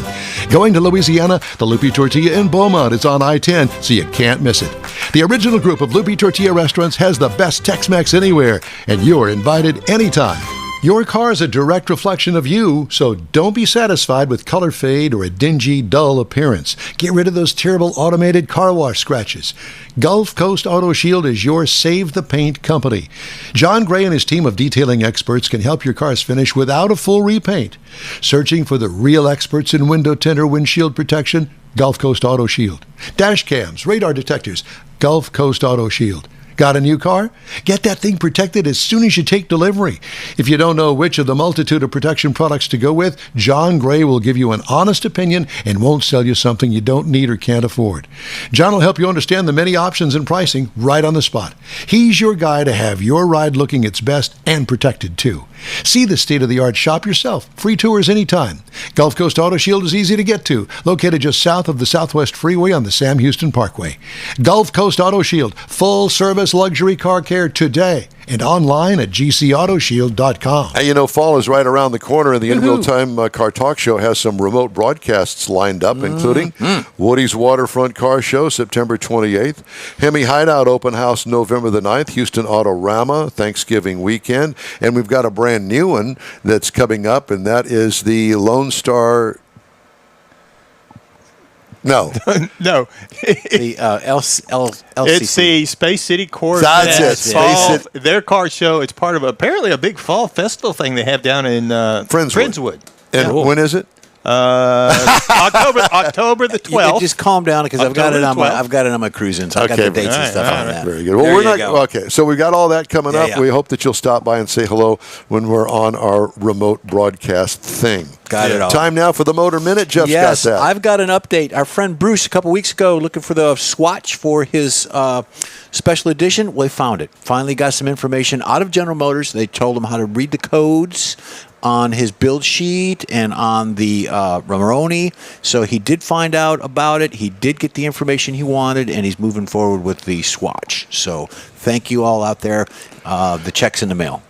Going to Louisiana? The Lupe Tortilla in Beaumont is on I-10, so you can't miss it. The original group of Lupe Tortilla restaurants has the best Tex-Mex anywhere, and you're invited anytime. Your car is a direct reflection of you, so don't be satisfied with color fade or a dingy, dull appearance. Get rid of those terrible automated car wash scratches. Gulf Coast Auto Shield is your Save the Paint company. John Gray and his team of detailing experts can help your cars finish without a full repaint. Searching for the real experts in window tint or windshield protection? Gulf Coast Auto Shield. Dash cams, radar detectors? Gulf Coast Auto Shield. Got a new car? Get that thing protected as soon as you take delivery. If you don't know which of the multitude of protection products to go with, John Gray will give you an honest opinion and won't sell you something you don't need or can't afford. John will help you understand the many options and pricing right on the spot. He's your guy to have your ride looking its best and protected too. See the state-of-the-art shop yourself. Free tours anytime. Gulf Coast Auto Shield is easy to get to, located just south of the Southwest Freeway on the Sam Houston Parkway. Gulf Coast Auto Shield, full-service luxury car care today, and online at gcautoshield.com. Hey, you know, fall is right around the corner, and the In Real Time Car Talk Show has some remote broadcasts lined up, including Woody's Waterfront Car Show, September 28th, Hemi Hideout Open House, November the 9th, Houston Autorama, Thanksgiving weekend, and we've got a brand new one that's coming up, and that is the Lone Star... No. No. The LCC. It's the Space City Corvette. That's it. Space City. Their car show. It's part of apparently a big fall festival thing they have down in Friendswood. And when is it? October the 12th. Just calm down because I've got it on my cruising. So I've got the dates and stuff on that. Very good. Well, we're not okay. So we've got all that coming up. Yeah. We hope that you'll stop by and say hello when we're on our remote broadcast thing. Got it all. Time now for the Motor Minute. Jeff's got that. I've got an update. Our friend Bruce, a couple weeks ago, looking for the Swatch for his special edition. Well, they found it. Finally got some information out of General Motors. They told him how to read the codes on his build sheet and on the Romoroni. So he did find out about it. He did get the information he wanted, and he's moving forward with the Swatch. So thank you all out there. The check's in the mail.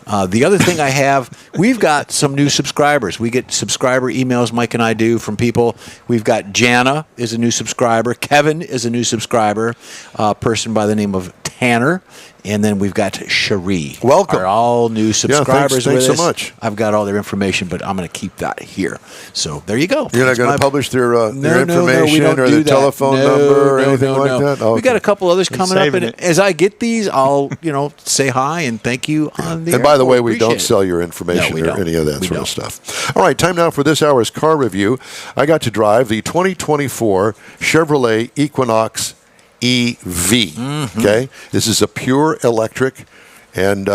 The other thing I have, we've got some new subscribers. We get subscriber emails, Mike and I do, from people. We've got Jana is a new subscriber. Kevin is a new subscriber. A person by the name of Tanner. And then we've got Cherie. Welcome. Are all new subscribers thanks with us. so much. I've got all their information, but I'm going to keep that here. So there you go. You're not going to publish their information or their telephone number or anything like that? We got a couple others coming up, and as I get these, I'll say hi and thank you on the And by the way, we don't sell your information or any of that sort of stuff. All right, time now for this hour's car review. I got to drive the 2024 Chevrolet Equinox EV. Okay, this is a pure electric, and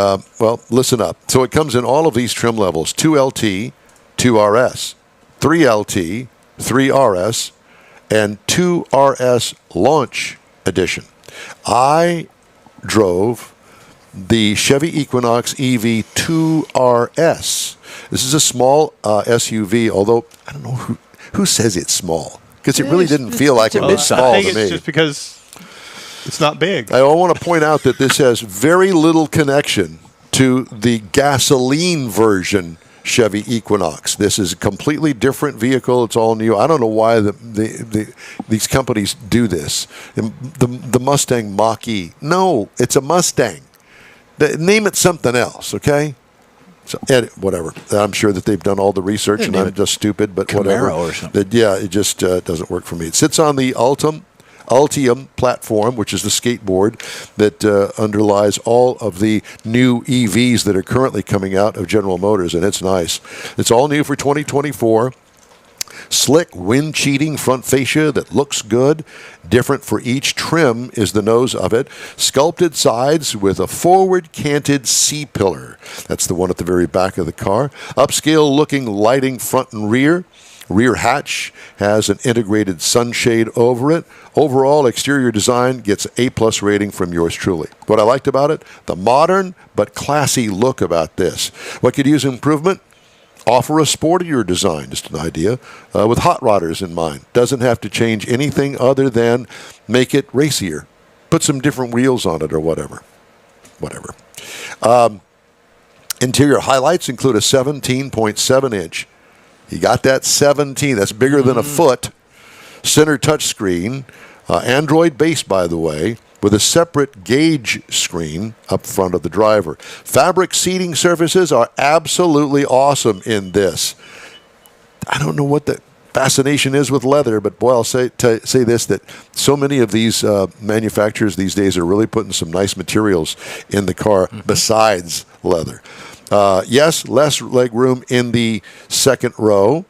listen up. So it comes in all of these trim levels: 2LT, 2RS, 3LT, 3RS, and 2RS Launch Edition. I drove the Chevy Equinox EV 2RS. This is a small SUV, although I don't know who says it's small, because it really didn't feel like it was small I think to me. it's just because it's not big. I want to point out that this has very little connection to the gasoline version Chevy Equinox. This is a completely different vehicle. It's all new. I don't know why these companies do this. The Mustang Mach-E. No, it's a Mustang. Name it something else, okay? So, whatever. I'm sure that they've done all the research, and I'm just stupid, but Camaro whatever. Or something. It just doesn't work for me. It sits on the Ultium platform, which is the skateboard that underlies all of the new EVs that are currently coming out of General Motors, and it's nice. It's all new for 2024. Slick, wind-cheating front fascia that looks good. Different for each trim is the nose of it. Sculpted sides with a forward-canted C-pillar. That's the one at the very back of the car. Upscale-looking lighting front and rear. Rear hatch has an integrated sunshade over it. Overall exterior design gets an A+ rating from yours truly. What I liked about it, the modern but classy look about this. What could use improvement? Offer a sportier design, just an idea, with hot rodders in mind. Doesn't have to change anything other than make it racier. Put some different wheels on it or whatever. Interior highlights include a 17.7-inch. You got that 17. That's bigger than a foot. Center touchscreen. Android base, by the way, with a separate gauge screen up front of the driver. Fabric seating surfaces are absolutely awesome in this. I don't know what the fascination is with leather, but boy, I'll say this, that so many of these manufacturers these days are really putting some nice materials in the car besides leather. Yes, less leg room in the second row.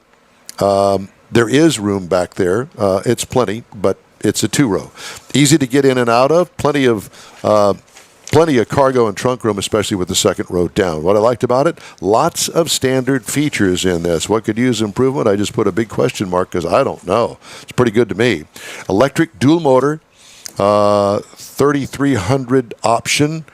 There is room back there. It's plenty, but it's a 2-row. Easy to get in and out of. Plenty of Plenty of cargo and trunk room, especially with the second row down. What I liked about it, lots of standard features in this. What could use improvement? I just put a big question mark because I don't know. It's pretty good to me. Electric dual motor, 3,300 option.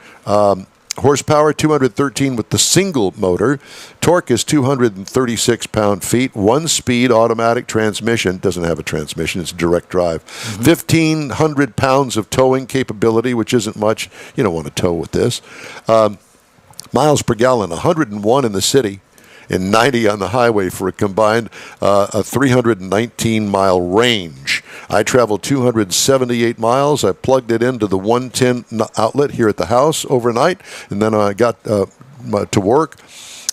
Horsepower, 213 with the single motor. Torque is 236 pound-feet. 1-speed automatic transmission. Doesn't have a transmission. It's direct drive. 1,500 pounds of towing capability, which isn't much. You don't want to tow with this. Miles per gallon, 101 in the city and 90 on the highway for a combined a 319-mile range. I traveled 278 miles. I plugged it into the 110 outlet here at the house overnight, and then I got to work,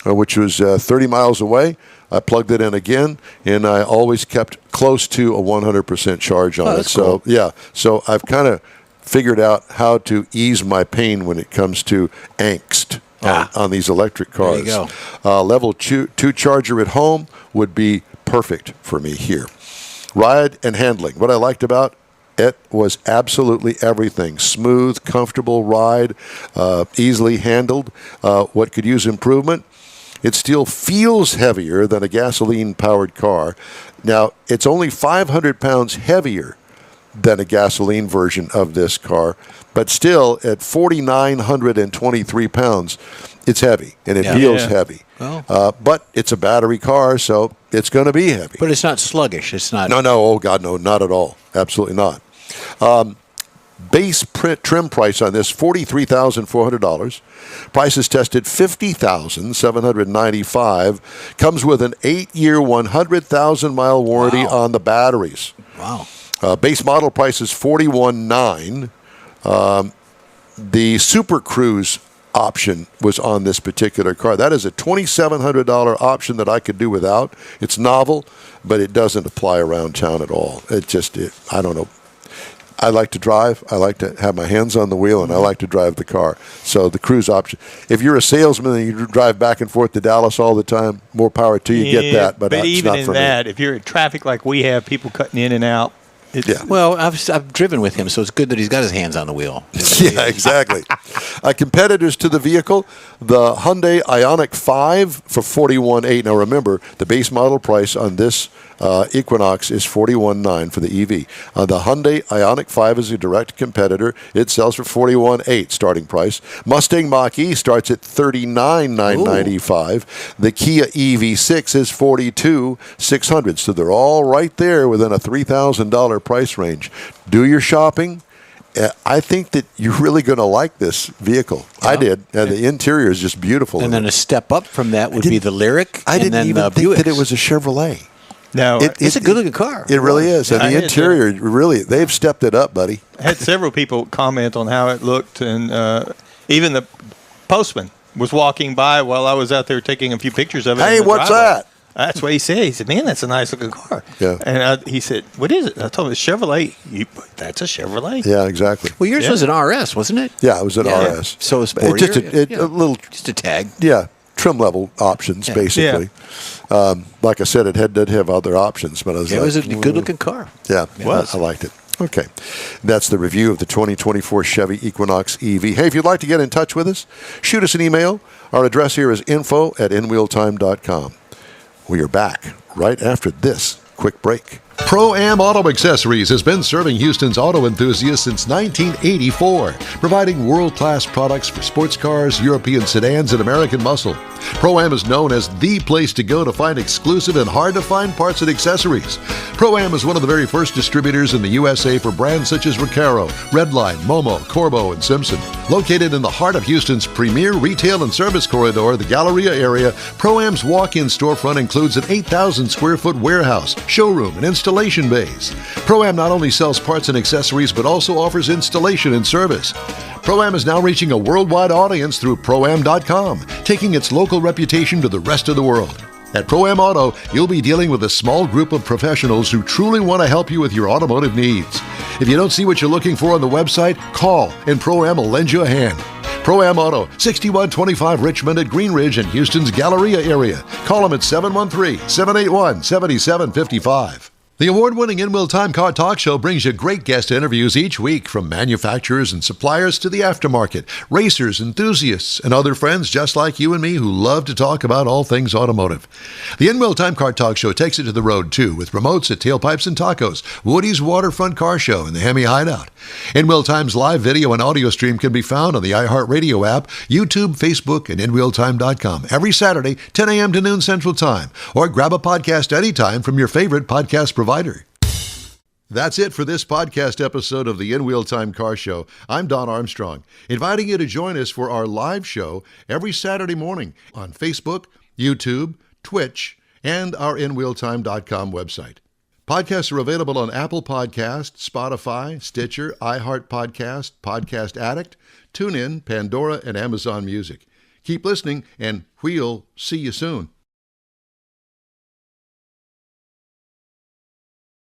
which was 30 miles away. I plugged it in again, and I always kept close to a 100% charge on it. So, cool. So I've kind of figured out how to ease my pain when it comes to angst on these electric cars. There you go. Level 2 charger at home would be perfect for me here. Ride and handling. What I liked about it was absolutely everything. Smooth, comfortable ride, easily handled. What could use improvement? It still feels heavier than a gasoline-powered car. Now, it's only 500 pounds heavier than a gasoline version of this car, but still at 4,923 pounds, it's heavy, and it feels heavy. Well. But it's a battery car, so it's going to be heavy. But it's not sluggish. It's not. No, oh God, no, not at all. Absolutely not. Base trim price on this, $43,400. Price is tested $50,795. Comes with an 8-year, 100,000-mile warranty on the batteries. Wow. Base model price is $41,900. The Super Cruise option was on this particular car. That is a $2,700 option that I could do without. It's novel, but it doesn't apply around town at all. I don't know. I like to drive. I like to have my hands on the wheel, and I like to drive the car. So the Cruise option. If you're a salesman and you drive back and forth to Dallas all the time, more power to you. Get that, but it's even not in for that, me. if you're in traffic like we have, people cutting in and out. Well, I've driven with him, so it's good that he's got his hands on the wheel. Yeah, exactly. Competitors to the vehicle, the Hyundai Ioniq 5 for $41,800. Now remember, the base model price on this Equinox is $41,900 for the EV. The Hyundai Ioniq 5 is a direct competitor. It sells for $41,800 starting price. Mustang Mach-E starts at $39,995. The Kia EV6 is $42,600. So they're all right there within a $3,000 price range. Do your shopping. I think that you're really going to like this vehicle. Yeah. I did. And the interior is just beautiful. And then a step up from that would be the Lyriq. I didn't even think that it was a Chevrolet. No, it's a good-looking car. It really is. And the interior, really, they've stepped it up, buddy. I had several people comment on how it looked, and even the postman was walking by while I was out there taking a few pictures of it. Hey, what's that? That's what he said. He said, man, that's a nice-looking car. Yeah. And he said, what is it? I told him, it's Chevrolet. That's a Chevrolet. Yeah, exactly. Well, yours was an RS, wasn't it? Yeah, it was an RS. So it's sportier. Just a tag. Yeah, trim level options, basically. Yeah. Like I said, it did have other options, but it was a good-looking car. Yeah, I liked it. Okay. That's the review of the 2024 Chevy Equinox EV. Hey, if you'd like to get in touch with us, shoot us an email. Our address here is info@inwheeltime.com. We are back right after this quick break. Pro-Am Auto Accessories has been serving Houston's auto enthusiasts since 1984, providing world-class products for sports cars, European sedans, and American muscle. Pro-Am is known as the place to go to find exclusive and hard-to-find parts and accessories. Pro-Am is one of the very first distributors in the USA for brands such as Recaro, Redline, Momo, Corbo, and Simpson. Located in the heart of Houston's premier retail and service corridor, the Galleria area, Pro-Am's walk-in storefront includes an 8,000-square-foot warehouse, showroom, and installation bays. Pro-Am not only sells parts and accessories, but also offers installation and service. Pro-Am is now reaching a worldwide audience through Pro-Am.com, taking its local reputation to the rest of the world. At Pro-Am Auto, you'll be dealing with a small group of professionals who truly want to help you with your automotive needs. If you don't see what you're looking for on the website, call and Pro-Am will lend you a hand. Pro-Am Auto, 6125 Richmond at Green Ridge in Houston's Galleria area. Call them at 713-781-7755. The award-winning In Wheel Time Car Talk Show brings you great guest interviews each week from manufacturers and suppliers to the aftermarket, racers, enthusiasts, and other friends just like you and me who love to talk about all things automotive. The In Wheel Time Car Talk Show takes it to the road, too, with remotes at Tailpipes and Tacos, Woody's Waterfront Car Show, and the Hemi Hideout. In Wheel Time's live video and audio stream can be found on the iHeartRadio app, YouTube, Facebook, and InWheelTime.com every Saturday, 10 a.m. to noon Central Time, or grab a podcast anytime from your favorite podcast provider. That's it for this podcast episode of the In Wheel Time Car Show. I'm Don Armstrong, inviting you to join us for our live show every Saturday morning on Facebook, YouTube, Twitch, and our InWheelTime.com website. Podcasts are available on Apple Podcasts, Spotify, Stitcher, iHeart Podcast, Podcast Addict, TuneIn, Pandora, and Amazon Music. Keep listening, and we'll see you soon.